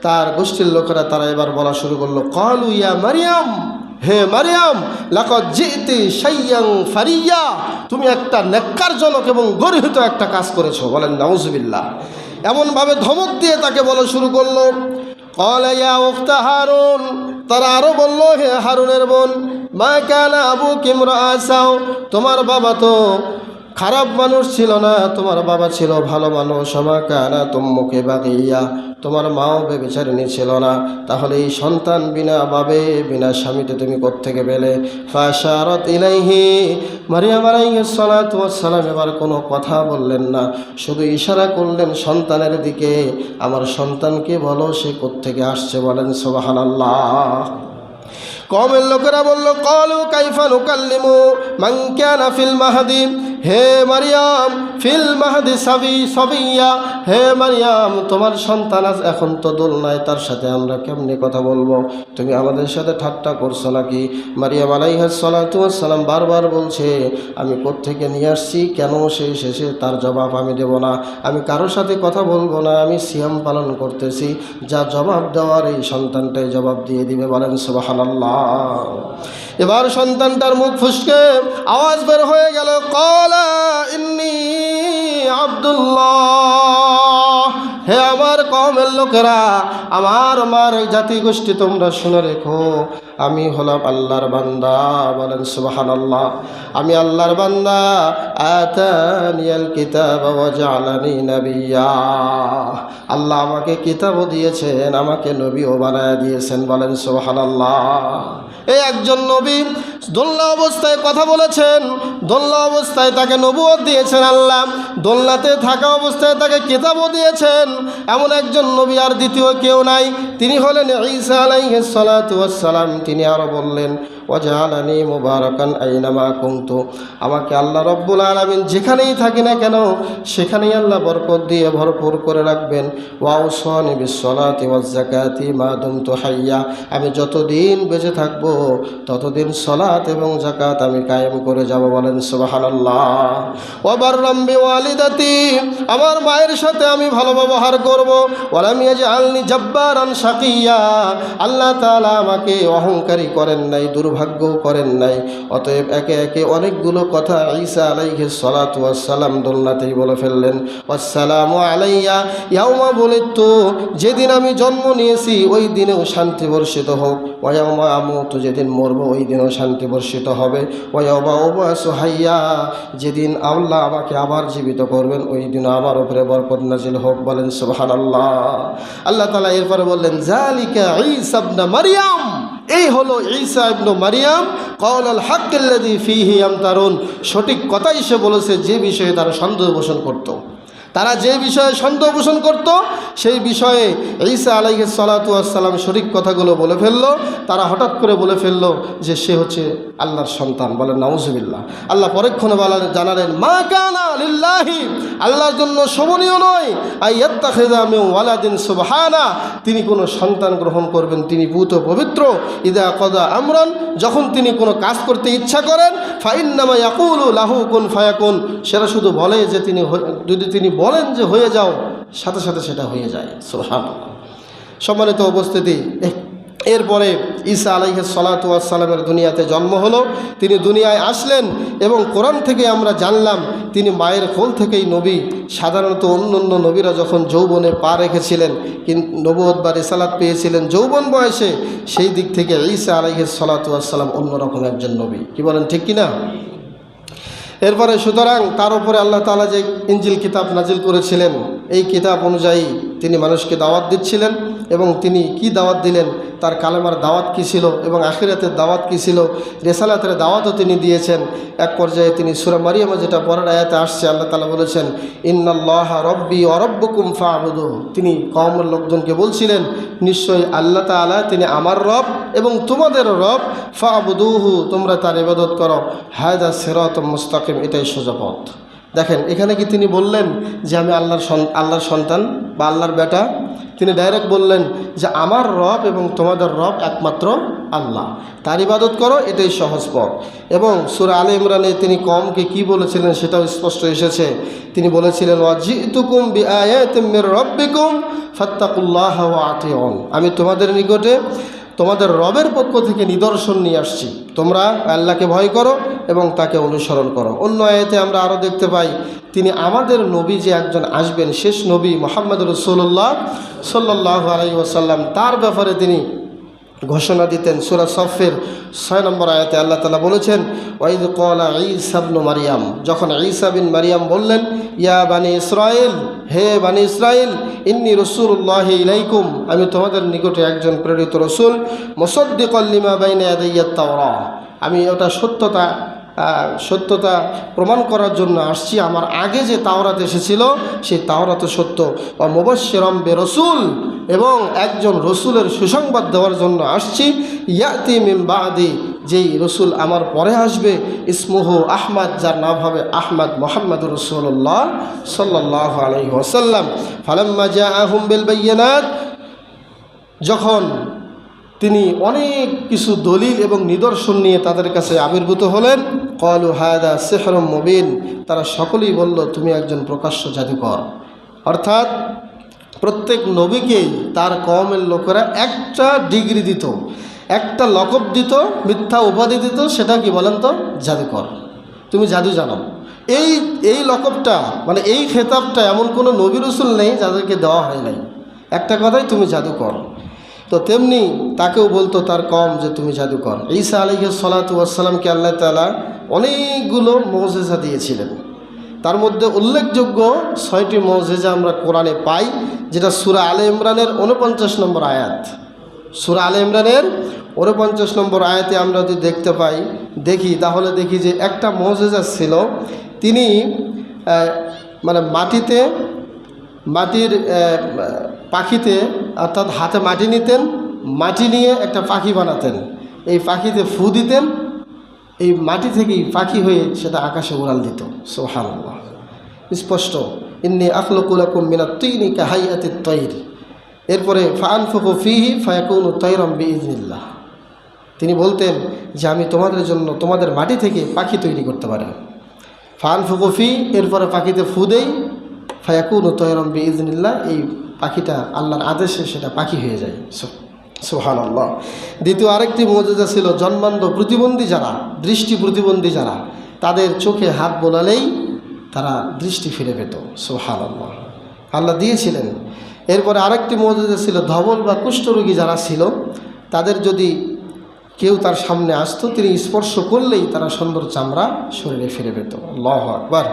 তার গোষ্ঠীর লোকেরা তারা এবার বলা শুরু করলো, ক্বালু ইয়া মারিয়াম, হে মারিয়াম, লাকাদ জিতি শাইয়ান ফারিয়া, তুমি একটা নেক্কারজনক এবং গর্হিত একটা কাজ করেছো। বলেন নাউজুবিল্লাহ। এমনভাবে ধমক দিয়ে তাকে বলা শুরু করলো। ক্বালা ইয়া উখতা হারুন, তারা আরও বলল, হে হারুনের বোন, মা কানা আবুকি ইমরাআ সাও, তোমার বাবা তো খারাপ মানুষ ছিল না, তোমার বাবা ছিল ভালো মানুষ। মা কানা তুম্মুকি বাগিয়া, তোমার মাও বেবিচারিণী ছিল না, তাহলে এই সন্তান বিনা বাবে বিনা স্বামীতে তুমি কোত্থেকে পেলে? ফাশারাত ইলাইহি, মারিয়াম আলাইহিস সালাতু ওয়াস সালাম এবার কোনো কথা বললেন না, শুধু ইশারা করলেন সন্তানের দিকে, আমার সন্তানকে বলো সে কোত্থেকে আসছে। বলেন সুবহানাল্লাহ। কওমের লোকেরা বলল, ক্বালু কাইফা নুকাল্লিমু মান কানা ফিল মাহদি, হে মারিয়াম ফিল মাহদি সাবিয়া, হে মারিয়াম তোমার সন্তান আজ এখন তো দোলনায়, তার সাথে আমরা কেমনি কথা বলবো? তুমি আমাদের সাথে ঠাট্টা করছো নাকি? মারিয়াম আলাইহিস সালাতু ওয়াস সালাম বারবার বলছে আমি কোত্থেকে নিয়ে আসছি, কেন সে শেষে তার জবাব আমি দেব না, আমি কারোর সাথে কথা বলবো না, আমি সিয়াম পালন করতেছি, যা জবাব দেওয়ার এই সন্তানটাই জবাব দিয়ে দিবে। বলেন সুবহানাল্লাহ। এবার সন্তানটার মুখ ফুসকে আওয়াজ বের হয়ে গেল, ক্বালা ইন্নী আব্দুল্লাহ, হে আমার কওমের লোকেরা, আমার জাতিগোষ্ঠী তোমরা শুনে রেখো, আমি হলাম আল্লাহর বান্দা। বলেন সুবহানাল্লাহ। আমি আল্লাহর বান্দা। আতানিয়াল কিতাব ওয়া জাআলানি নাবিয়্যা, আল্লাহ আমাকে কিতাবও দিয়েছেন, আমাকে নবীও বানায়া দিয়েছেন। বলেন সুবহানাল্লাহ। এই একজন নবী দোলনা অবস্থায় কথা বলেছেন, দোলনা অবস্থায় তাকে নবুয়ত দিয়েছেন আল্লাহ, দোলনাতে থাকা অবস্থায় তাকে কিতাবও দিয়েছেন। এমন একজন নবী আর দ্বিতীয় কেউ নাই, তিনি হলেন ঈসা আলাইহিস সালাতু ওয়াস সালাম। তিনি আরও বললেন ওয়াজআলানি মুবারাকান আইনামা কুনতু, আমাকে আল্লাহ রব্বুল আলামিন যেখানেই থাকি না কেন সেখানেই আল্লাহ বরকত দিয়ে ভরপুর করে রাখবেন। ওয়াউসানি বিসসালাতি ওয়াজ যাকাতি মা দুমতু হাইয়া, আমি যতদিন বেঁচে থাকবো ততদিন সালাত এবং যাকাত আমি কায়েম করে যাব। বলেন সুবহানাল্লাহ। ওয়া বাররাম বিওয়ালিদাতি, আমার মায়ের সাথে আমি ভালো ব্যবহার করব। ওয়ালাম ইয়াজআলনি জাব্বারান শাকিয়া, আল্লাহ তাআলা আমাকে অহংকারী করেন নাই, দুর্ভাগ্যও করেন নাই। অতএব একে একে অনেকগুলো কথা ঈসা আলাইহিস সালাতু ওয়াস সালাম দোলনাতেই বলে ফেললেন। আসসালামু আলাইয়া ইয়াউমা বুলিদতু, যেদিন আমি জন্ম নিয়েছি ওই দিনেও শান্তি বর্ষিত হোক। ওয়া ইয়াউমা আমুতু, যেদিন মরব ওই দিনেও শান্তি বর্ষিত হবে। ওয়া ইয়াউমা উবআসু হাইয়া, যেদিন আল্লাহ আমাকে আবার জীবিত করবেন ওই দিনও আমার উপরে বরকত নাজিল হোক। বলেন সুবহানাল্লাহ। আল্লাহ তাআলা এরপরে বললেন যালিকা ঈসা ইবনে মারইয়াম, এই হলো ঈসা ইবনে মারইয়াম, ক্বালাল হাক্কাল্লাযী ফীহি ইয়ামতারুন, সঠিক কথাই সে বলেছে যে বিষয়ে তারা সন্দেহ পোষণ করত। তারা যে বিষয়ে সন্দেহ পোষণ করত সেই বিষয়ে ঈসা আলাইহিস সালাতু ওয়াস সালাম সঠিক কথাগুলো বলে ফেললো। তারা হঠাৎ করে বলে ফেললো যে সে হচ্ছে আল্লাহর সন্তান। বলেন নাউজুবিল্লাহ। আল্লাহ পরক্ষণে জানালেন মা কানা লিল্লাহি, আল্লাহর জন্য শোভনীয় নয় আইয়াত্তাখিযা মিন ওয়ালাদিন সুবহানা, তিনি কোনো সন্তান গ্রহণ করবেন, তিনি পূত পবিত্র। ইযা কাযা আমরান, যখন তিনি কোনো কাজ করতে ইচ্ছা করেন, ফাইন্নামা ইয়াকুলু লাহু কুন ফায়াকুন, সেটা শুধু বলে যে তিনি, যদি তিনি বলেন যে হয়ে যাও, সাথে সাথে সেটা হয়ে যায়। সুবহানাল্লাহ। সম্মানিত উপস্থিতি, এরপরে ঈসা আলাইহিস সালাতু ওয়াস সালামের দুনিয়াতে জন্ম হলো, তিনি দুনিয়ায় আসলেন এবং কোরআন থেকে আমরা জানলাম তিনি মায়ের কোল থেকেই নবী। সাধারণত অন্য নবীরা যখন যৌবনে পা রেখেছিলেন, কিন্তু নবুয়ত বা রিসালাত পেয়েছিলেন যৌবন বয়সে, সেই দিক থেকে ঈসা আলাইহিস সালাতু ওয়াস সালাম অন্যরকম একজন নবী। কি বলেন, ঠিক কিনা? এরপরে সুতরাং তার উপরে আল্লাহ তাআলা যে ইনজিল কিতাব নাজিল করেছিলেন, এই কিতাব অনুযায়ী তিনি মানুষকে দাওয়াত দিচ্ছিলেন। এবং তিনি কি দাওয়াত দিলেন, তার কালেমার দাওয়াত কী ছিল এবং আখিরাতের দাওয়াত কী ছিল, রেসালাতের দাওয়াতও তিনি দিয়েছেন। এক পর্যায়ে তিনি সূরা মারিয়ামে যেটা পরের আয়াতে আসছে, আল্লাহ তাআলা বলেছেন ইন্নাল্লাহা রব্বি ওয়া রব্বুকুম ফা'বুদুহু, তিনি কওমের লোকজনকে বলছিলেন নিশ্চয়ই আল্লাহ তাআলা তিনি আমার রব এবং তোমাদের রব, ফা'বুদুহু, তোমরা তার ইবাদত করো, হাযা সিরাতুম মুস্তাকিম, এটাই সোজা পথ। দেখেন, এখানে কি তিনি বললেন যে আমি আল্লাহর সন্তান বা আল্লাহর বেটা? তিনি ডাইরেক্ট বললেন যে আমার রব এবং তোমাদের রব একমাত্র আল্লাহ, তার ইবাদত করো, এটাই সহজ পথ। এবং সূরা আলে ইমরানে তিনি কওমকে কি বলেছিলেন সেটাও স্পষ্ট এসেছে। তিনি বলেছিলেন ওয়াজিতুকুম বিআয়াতিম মির রাব্বিকুম ফাত্তাকুল্লাহা ওয়া আতিউন, আমি তোমাদের নিকটে তোমাদের রবের পক্ষ থেকে নিদর্শন নিয়ে আসছি, তোমরা আল্লাহকে ভয় করো এবং তাকে অনুসরণ করো। অন্য আয়াতে আমরা আরও দেখতে পাই তিনি আমাদের নবী যে একজন আসবেন, শেষ নবী মুহাম্মদ রাসূলুল্লাহ সাল্লাল্লাহু আলাইহি ওয়াসাল্লাম, তার ব্যাপারে তিনি ঘোষণা দিতেন। সূরা সফের 6 নম্বর আয়াতে আল্লাহ তাআলা বলেছেন ওয়াইদ ক্বালা ঈসা ইবনে মারইয়াম, যখন ঈসা বিন মারইয়াম বললেন ইয়া বানি ইসরাইল, হে বানি ইসরাইল, ইন্নী রাসূলুল্লাহি ইলাইকুম, আমি তোমাদের নিকটে একজন প্রেরিত রসুল, মুসাদ্দিকাল লিমা বাইনা ইয়াদাইয়াত তাওরাহ, আমি ওটা সত্যতা প্রমাণ করার জন্য আসছি, আমার আগে যে তাওরাত এসেছিল সেই তাওরাত সত্য, ও মুবাশশিরাম বিরাসূল, এবং একজন রসুলের সুসংবাদ দেওয়ার জন্য আসছি, ইয়াতি মিন বাদি, যেই রসুল আমার পরে আসবে ইসমুহু আহমদ, যার নাম হবে আহমদ মুহাম্মদুর রাসূলুল্লাহ সাল্লাল্লাহু আলাইহি ওয়াসাল্লাম। ফালাম্মা জাআহুম বিল বায়্যিনাত, যখন তিনি অনেক কিছু দলিল এবং নিদর্শন নিয়ে তাদের কাছে আবির্ভূত হলেন, ক্বালু হাযা সিহরুম মুবিন, তারা সকলেই বলল তুমি একজন প্রকাশ্য জাদুকর। অর্থাৎ প্রত্যেক নবীকেই তার কওমের লোকেরা একটা ডিগ্রি দিত, একটা লকব দিত, মিথ্যা উপাধি দিত, সেটা কি বলেন তো? জাদুকর, তুমি জাদু জানো। এই লকবটা মানে এই খেতাবটা এমন কোনো নবী রাসূল নেই যাদেরকে দেওয়া হয় নাই। একটা কথাই, তুমি জাদুকর। তো তেমনি তাকেও বলতো তার কওম যে তুমি জাদুকর। ঈসা আলাইহিস সালাতু ওয়াস সালামকে আল্লাহ তাআলা অনেকগুলো মুজিজা দিয়েছিলেন। তার মধ্যে উল্লেখযোগ্য 6টি মুজিজা আমরা কোরআনে পাই, যেটা সূরা আলে ইমরানের 49 নম্বর আয়াত। সূরা আলে ইমরানের 49 নম্বর আয়াতে আমরা যদি দেখি তাহলে দেখি যে একটা মুজিজা ছিল, তিনি মানে মাটির পাখিতে, অর্থাৎ হাতে মাটি নিতেন, মাটি নিয়ে একটা পাখি বানাতেন, এই পাখিতে ফু দিতেন, এই মাটি থেকেই পাখি হয়ে সেটা আকাশে উড়াল দিত। সুবহানাল্লাহ, স্পষ্ট। ইন্নী আখলুকু লাকুম মিনাত তিনি কাহাইয়াতিত তাইর। এরপরে ফাআনফুকু ফীহি ফায়াকুনু তায়রাম বিইজনিল্লাহ। তিনি বলতেন যে আমি তোমাদের জন্য তোমাদের মাটি থেকে পাখি তৈরি করতে পারি। ফাআনফুকু ফী, এরপরে পাখিতে ফু দেই, ফায়াকুনু তায়রাম বিইজনিল্লাহ, এই পাখিটা আল্লাহর আদেশে সেটা পাখি হয়ে যায়। সুবহানাল্লাহ। দ্বিতীয় আরেকটি মুজিজা ছিল, জন্মান্ধ প্রতিবন্ধী যারা, দৃষ্টি প্রতিবন্ধী যারা, তাদের চোখে হাত বোলালেই তারা দৃষ্টি ফিরে পেত। সুবহানাল্লাহ, আল্লাহ দিয়েছিলেন। এরপরে আরেকটি মুজিজা ছিল, ধবল বা কুষ্ঠরোগী যারা ছিল, তাদের যদি কেউ তার সামনে আসতো, তিনি স্পর্শ করলেই তারা সুন্দর চামড়া শরীরে ফিরে পেত। আল্লাহু আকবার।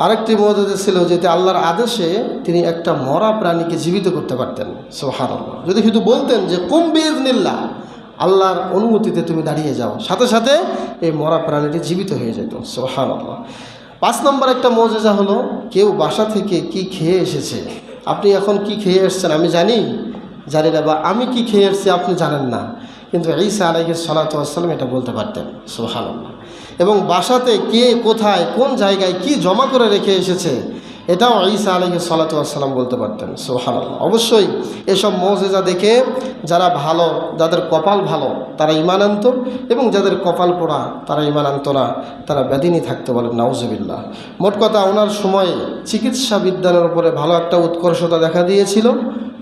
আরেকটি মুজিজা ছিল, যেটি আল্লাহর আদেশে তিনি একটা মরা প্রাণীকে জীবিত করতে পারতেন। সুবহানাল্লাহ। যদি শুধু বলতেন যে কুম বিইজনিল্লাহ, আল্লাহর অনুমতিতে তুমি দাঁড়িয়ে যাও, সাথে সাথে এই মরা প্রাণীটি জীবিত হয়ে যেত। সুবহানাল্লাহ। 5 নম্বর একটা মুজিজা হলো, কেউ বাসা থেকে কি খেয়ে এসেছে, আপনি এখন কি খেয়ে এসেছেন আমি জানি না, বা আমি কি খেয়ে এসেছি আপনি জানেন না, কিন্তু ঈসা আলাইহিস সালাতু ওয়াস সালাম এটা বলতে পারতেন। সুবহানাল্লাহ। এবং বাসাতে কে কোথায় কোন জায়গায় কি জমা করে রেখে এসেছে, এটাও ঈসা আলাইহিস সালাতু ওয়াস সালাম বলতে পারতেন। সুবহানাল্লাহ। অবশ্যই এসব মুজিজা দেখে যারা ভালো, যাদের কপাল ভালো তারা ঈমান আনত, এবং যাদের কপাল পোড়া তারা ঈমান আনত না, তারা বেদিনী থাকতে বলেন নাউজুবিল্লাহ। মোট কথা, ওনার সময়ে চিকিৎসা বিজ্ঞানের উপরে ভালো একটা উৎকর্ষতা দেখা দিয়েছিল,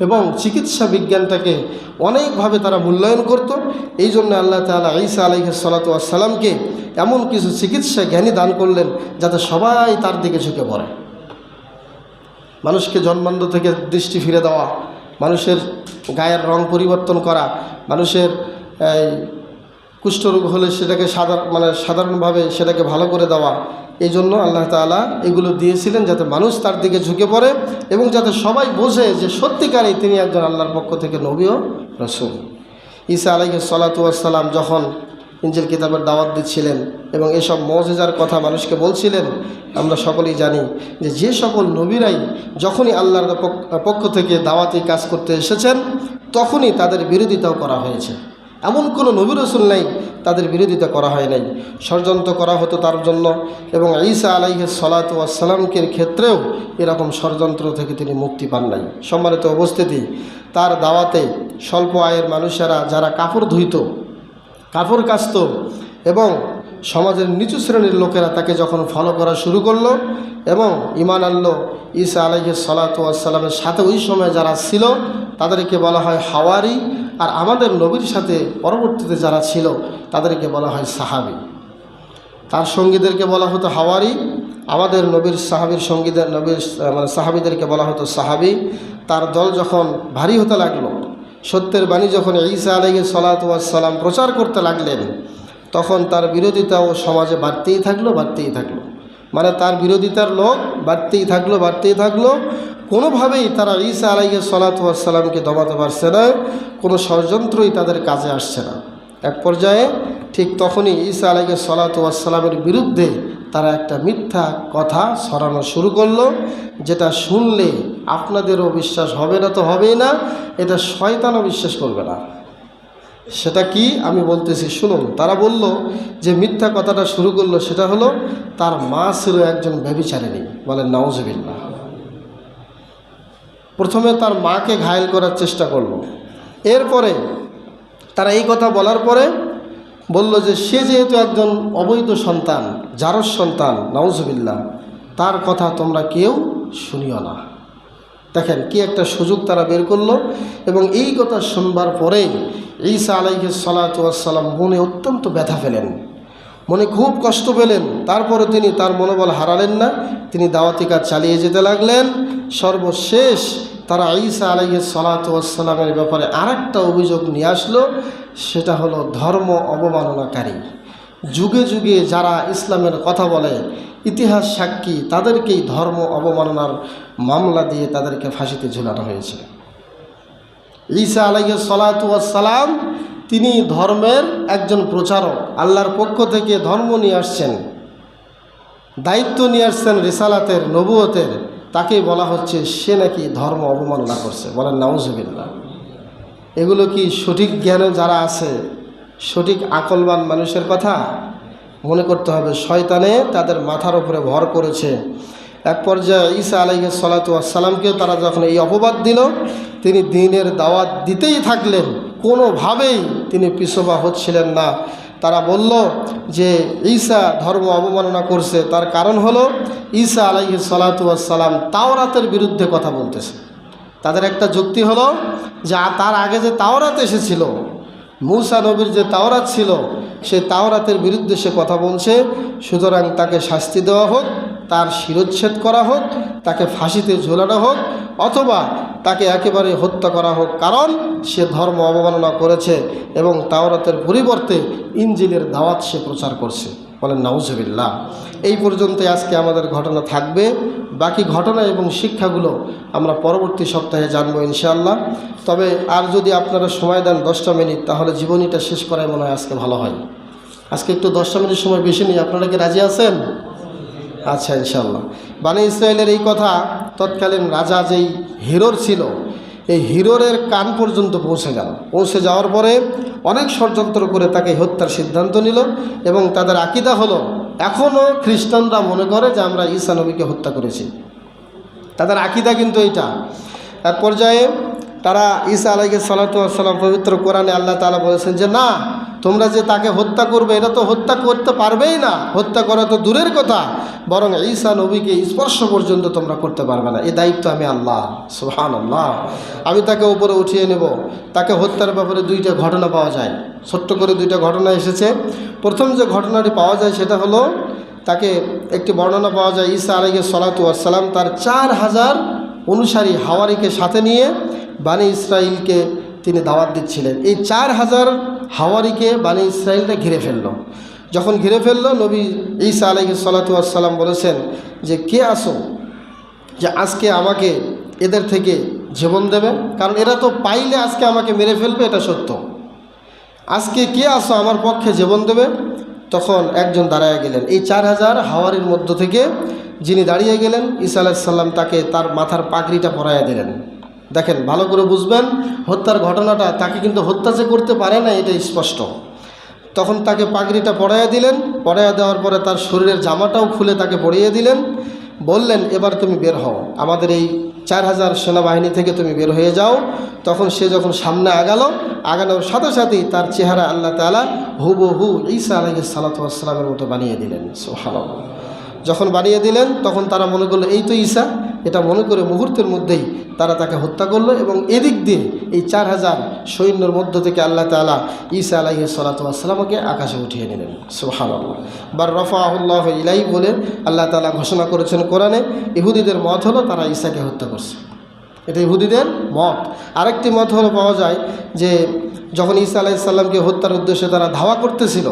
এবং চিকিৎসা বিজ্ঞানটাকে অনেকভাবে তারা মূল্যায়ন করত। এই জন্য আল্লাহ তাআলা ঈসা আলাইহিস সালাতু ওয়াস সালামকে এমন কিছু চিকিৎসা জ্ঞানী দান করলেন যাতে সবাই তার দিকে ঝুঁকে পড়ে। মানুষকে জন্মান্ধ থেকে দৃষ্টি ফিরে দেওয়া, মানুষের গায়ের রং পরিবর্তন করা, মানুষের কুষ্ঠরোগ হলে সেটাকে সাধারণভাবে সেটাকে ভালো করে দেওয়া, এই জন্য আল্লাহ তাআলা এগুলো দিয়েছিলেন যাতে মানুষ তার দিকে ঝুঁকে পড়ে, এবং যাতে সবাই বোঝে যে সত্যিকারেই তিনি একজন আল্লাহর পক্ষ থেকে নবী ও রাসূল। ঈসা আলাইহিস সালাতু ওয়াস সালাম যখন ইনজিল কিতাবের দাওয়াত দিচ্ছিলেন এবং এসব মুজিজার কথা মানুষকে বলছিলেন, আমরা সকলেই জানি যে সকল নবীরাই যখনই আল্লাহর পক্ষ থেকে দাওয়াতি কাজ করতে এসেছেন, তখনই তাদের বিরোধিতাও করা হয়েছে। এমন কোনো নবী রাসূল নাই তাদের বিরোধিতা করা হয় নাই, ষড়যন্ত্র করা হতো তার জন্য। এবং ঈসা আলাইহিস সালাতু ওয়াস সালামের ক্ষেত্রেও এরকম ষড়যন্ত্র থেকে তিনি মুক্তি পান নাই। সম্মানিত উপস্থিতি, তার দাওয়াতে স্বল্প আয়ের মানুষেরা যারা কাপড় ধুইত, কাপড় কাচত, এবং সমাজের নিচু শ্রেণীর লোকেরা তাকে যখন ফলো করা শুরু করলো এবং ঈমান আনলো ঈসা আলাইহিস সালাতু ওয়াস সালামের সাথে, ওই সময় যারা ছিল তাদেরকে বলা হয় হাওয়ারি, আর আমাদের নবীর সাথে পরবর্তীতে যারা ছিল তাদেরকে বলা হয় সাহাবী। তার সঙ্গীদেরকে বলা হতো হাওয়ারি, আমাদের নবীর সাহাবীদেরকে বলা হতো সাহাবী। তার দল যখন ভারী হতে লাগলো, সত্যের বাণী যখন ঈসা আলাইহিস সালাতু ওয়াস সালাম প্রচার করতে লাগলেন, তখন তার বিরোধিতাও সমাজে বাড়তেই থাকলো। মানে তার বিরোধিতার লোক বাড়তেই থাকলো। কোনোভাবেই তারা ঈসা আলাইহিস সালাতু ওয়াস সালামকে দমাতে পারছে না, কোনো ষড়যন্ত্রই তাদের কাজে আসছে না। এক পর্যায়ে ঠিক তখনই ঈসা আলাইহিস সালাতু ওয়াস সালামের বিরুদ্ধে তারা একটা মিথ্যা কথা ছড়ানো শুরু করলো, যেটা শুনলে আপনাদেরও বিশ্বাস হবে না তো হবেই না, এটা শয়তানও বিশ্বাস করবে না। সেটা কি আমি বলতেছি শুনুন। তারা বলল যে মিথ্যা কথাটা শুরু করলো সেটা হলো তার মা ছিল একজন ব্যভিচারিণী, বলেন নাউজুবিল্লাহ। প্রথমে তার মাকে ঘায়েল করার চেষ্টা করলো, এরপরে তারা এই কথা বলার পরে বলল যে সে যেহেতু একজন অবৈধ সন্তান, জারজ সন্তান, নাউজুবিল্লাহ, তার কথা তোমরা কেউ শুনিও না। দেখেন কি একটা সুযোগ তারা বের করলো। এবং এই কথা শুনবার পরেই ঈসা আলাইহিস সালাতু ওয়াস সালাম মনে অত্যন্ত ব্যথা পেলেন, মনে খুব কষ্ট পেলেন। তারপরে তিনি তার মনোবল হারালেন না, তিনি দাওয়াতি কাজ চালিয়ে যেতে লাগলেন। সর্বশেষ তারা ঈসা আলাইহিস সালাতু ওয়াস সালামের ব্যাপারে আরেকটা অভিযোগ নিয়ে আসলো, সেটা হলো ধর্ম অবমাননাকারী। যুগে যুগে যারা ইসলামের কথা বলে, ইতিহাস সাক্ষী, তাদেরকেই ধর্ম অবমাননার মামলা দিয়ে তাদেরকে ফাঁসিতে ঝুলানো হয়েছে। ঈসা আলাইহিস সালাতু ওয়াস সালাম তিনি ধর্মের একজন প্রচারক, আল্লাহর পক্ষ থেকে ধর্ম নিয়ে আসছেন, দায়িত্ব নিয়ে আসছেন রিসালাতের, নবুয়তের। তাকেই বলা হচ্ছে সে নাকি ধর্ম অবমাননা করছে, বলেন নাউজুবিল্লাহ। এগুলো কি সঠিক জ্ঞানে যারা আছে, সঠিক আকলবান মানুষের কথা? মনে করতে হবে শয়তানে তাদের মাথার উপরে ভর করেছে। এক পর্যায়ে ঈসা আলাইহিস সালাতু ওয়াস সালামকেও তারা যখন এই অপবাদ দিল, তিনি দ্বীনের দাওয়াত দিতেই থাকলেন, কোনোভাবেই তিনি পিছপা হচ্ছিলেন না। তারা বলল যে ঈসা ধর্ম অবমাননা করছে, তার কারণ হলো ঈসা আলাইহিস সালাতু ওয়াস সালাম তাওরাতের বিরুদ্ধে কথা বলতেছে। তাদের একটা যুক্তি হলো যে তার আগে যে তাওরাত এসেছিল, মূসা নবীর যে তাওরাত ছিল, সেই তাওরাতের বিরুদ্ধে সে কথা বলছে, সুতরাং তাকে শাস্তি দেওয়া হোক, তার শিরচ্ছেদ করা হোক, তাকে ফাঁসিতে ঝোলানো হোক, অথবা তাকে একেবারে হত্যা করা হোক, কারণ সে ধর্ম অবমাননা করেছে এবং তাওরাতের পরিবর্তে ইনজিলের দাওয়াত সে প্রচার করছে, বলেন নাউজুবিল্লাহ। এই পর্যন্ত আজকে আমাদের ঘটনা থাকবে। বাকি ঘটনা এবং শিক্ষাগুলো আমরা পরবর্তী সপ্তাহে জানবো ইনশাআল্লাহ। তবে আর যদি আপনারা সময় দেন 10টা মিনিট, তাহলে জীবনীটা শেষ করাই মনে হয় আজকে ভালো হয়। আজকে একটু 10টা মিনিট সময় বেশি নেই, আপনারা কি রাজি আছেন? আচ্ছা, ইনশাআল্লাহ। বনী ইসরায়েলের এই কথা তৎকালীন রাজা যেই হিরোর ছিল, এই হিরোরের কান পর্যন্ত পৌঁছে গেল। পৌঁছে যাওয়ার পরে অনেক ষড়যন্ত্র করে তাকে হত্যার সিদ্ধান্ত নিল। এবং তাদের আকীদা হলো, এখনও খ্রিস্টানরা মনে করে যে আমরা ঈসা নবীকে হত্যা করেছি, তাদের আকীদা কিন্তু এইটা। এক পর্যায়ে তারা ঈসা আলাইহিস সালাতু ওয়াস সালাম, পবিত্র কোরআনে আল্লাহ তাআলা বলেছেন যে না, তোমরা যে তাকে হত্যা করবে এটা তো হত্যা করতে পারবেই না, হত্যা করা তো দূরের কথা, বরং ঈসা নবীকে স্পর্শ পর্যন্ত তোমরা করতে পারবে না, এই দায়িত্ব আমি আল্লাহ, সুবহানাল্লাহ, আমি তাকে উপরে উঠিয়ে নেব। তাকে হত্যার ব্যাপারে 2টা ঘটনা পাওয়া যায়, ছোট্ট করে 2টা ঘটনা এসেছে। প্রথম যে ঘটনাটি পাওয়া যায় সেটা হলো, তাকে একটি বর্ণনা পাওয়া যায়, ঈসা আলাইহিস সালাতু ওয়াস সালাম তার 4000 অনুসারী হাওয়ারিকে সাথে নিয়ে বনী ইসরাইলকে তিনি দাওয়াত দিচ্ছিলেন। এই 4000 হাওয়ারিকে বনী ইসরাইলটা ঘিরে ফেলল। যখন ঘিরে ফেলল, নবী ঈসা আলাইহিস সালাতু ওয়াস সালাম বলেছেন যে কে আসো যে আজকে আমাকে এদের থেকে জীবন দেবে, কারণ এরা তো পাইলে আজকে আমাকে মেরে ফেলবে, এটা সত্য। আজকে কে আসো আমার পক্ষে জীবন দেবে? তখন একজন দাঁড়ায় গেলেন, এই 4000 হাওয়ারির মধ্য থেকে যিনি দাঁড়িয়ে গেলেন, ঈসা আলাইহিস সালাম তাকে তার মাথার পাগড়িটা পরাইয়া দিলেন। দেখেন, ভালো করে বুঝবেন হত্যার ঘটনাটা, তাকে কিন্তু হত্যা যে করতে পারে না এটা স্পষ্ট। তখন তাকে পাগড়িটা পরাইয়া দিলেন, পরাইয়া দেওয়ার পরে তার শরীরের জামাটাও খুলে তাকে পরিয়ে দিলেন। বললেন এবার তুমি বের হও, আমাদের এই 4000 সেনাবাহিনী থেকে তুমি বের হয়ে যাও। তখন সে যখন সামনে আগানোর সাথে সাথেই তার চেহারা আল্লাহ তাআলা হুবহু ঈসা আলাইহিস সালাতু ওয়াস সালামের মতো বানিয়ে দিলেন, সুবহানাল্লাহ। যখন বানিয়ে দিলেন তখন তারা মনে করলো এই তো ঈসা, এটা মনে করে মুহূর্তের মধ্যেই তারা তাকে হত্যা করলো। এবং এদিক দিয়ে এই 4000 সৈন্যের মধ্য থেকে আল্লাহ তাআলা ঈসা আলাইহিস সালাতু ওয়াস সালামকে আকাশে উঠিয়ে নিলেন, সুবহানাল্লাহ। বার রাফাহুল্লাহু ইলাইহি বলে আল্লাহ তাআলা ঘোষণা করেছেন কোরআনে। ইহুদিদের মত হলো তারা ঈসাকে হত্যা করছে, এটা ইহুদিদের মত। আরেকটি মত হলো পাওয়া যায় যে যখন ঈসা আলাইহিস সালামকে হত্যার উদ্দেশ্যে তারা ধাওয়া করতেছিল,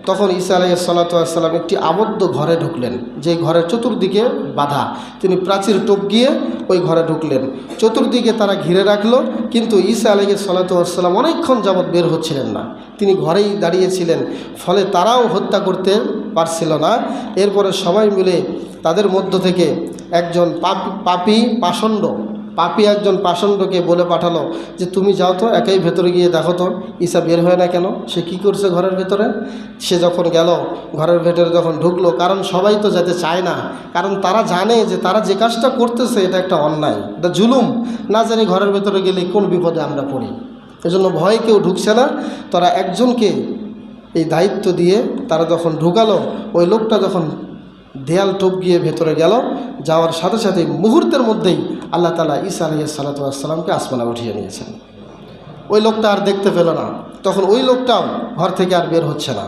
তখন ঈসা আলাইহিস সালাতু ওয়াস সালাম একটি আবদ্ধ ঘরে ঢুকলেন, যে ঘরের চতুর্দিকে বাধা। তিনি প্রাচীর টোপ গিয়ে ওই ঘরে ঢুকলেন, চতুর্দিকে তারা ঘিরে রাখলো, কিন্তু ঈসা আলাইহিস সালাতু ওয়াস সালাম অনেকক্ষণ যাবৎ বের হচ্ছিলেন না, তিনি ঘরেই দাঁড়িয়েছিলেন। ফলে তারাও হত্যা করতে পারছিল না। এরপরে সবাই মিলে তাদের মধ্য থেকে একজন পাপী পাষণ্ড পাপী একজন পাষণ্ডকে বলে পাঠালো যে তুমি যাও তো, একাই ভেতরে গিয়ে দেখো তো ঈসা বের হয় না কেন, সে কি করছে ঘরের ভেতরে। সে যখন গেল ঘরের ভেতরে যখন ঢুকলো, কারণ সবাই তো যেতে চায় না, কারণ তারা জানে যে তারা যে কাজটা করতেছে এটা একটা অন্যায়, এটা জুলুম, না জানি ঘরের ভেতরে গেলে কোন বিপদে আমরা পড়ি। এজন্য ভয়ে কেউ ঢুকছে না। তারা একজনকে এই দায়িত্ব দিয়ে তারা যখন ঢুকালো, ওই লোকটা যখন দেয়াল টোপ গিয়ে ভেতরে গেল, যাওয়ার সাথে সাথে মুহূর্তের মধ্যেই আল্লাহ তাআলা ঈসা আলাইহিস সালাতু ওয়াস সালামকে আসমানে উঠিয়ে নিয়েছেন। ওই লোকটা আর দেখতে পেল না, তখন ওই লোকটাও ঘর থেকে আর বের হচ্ছে না।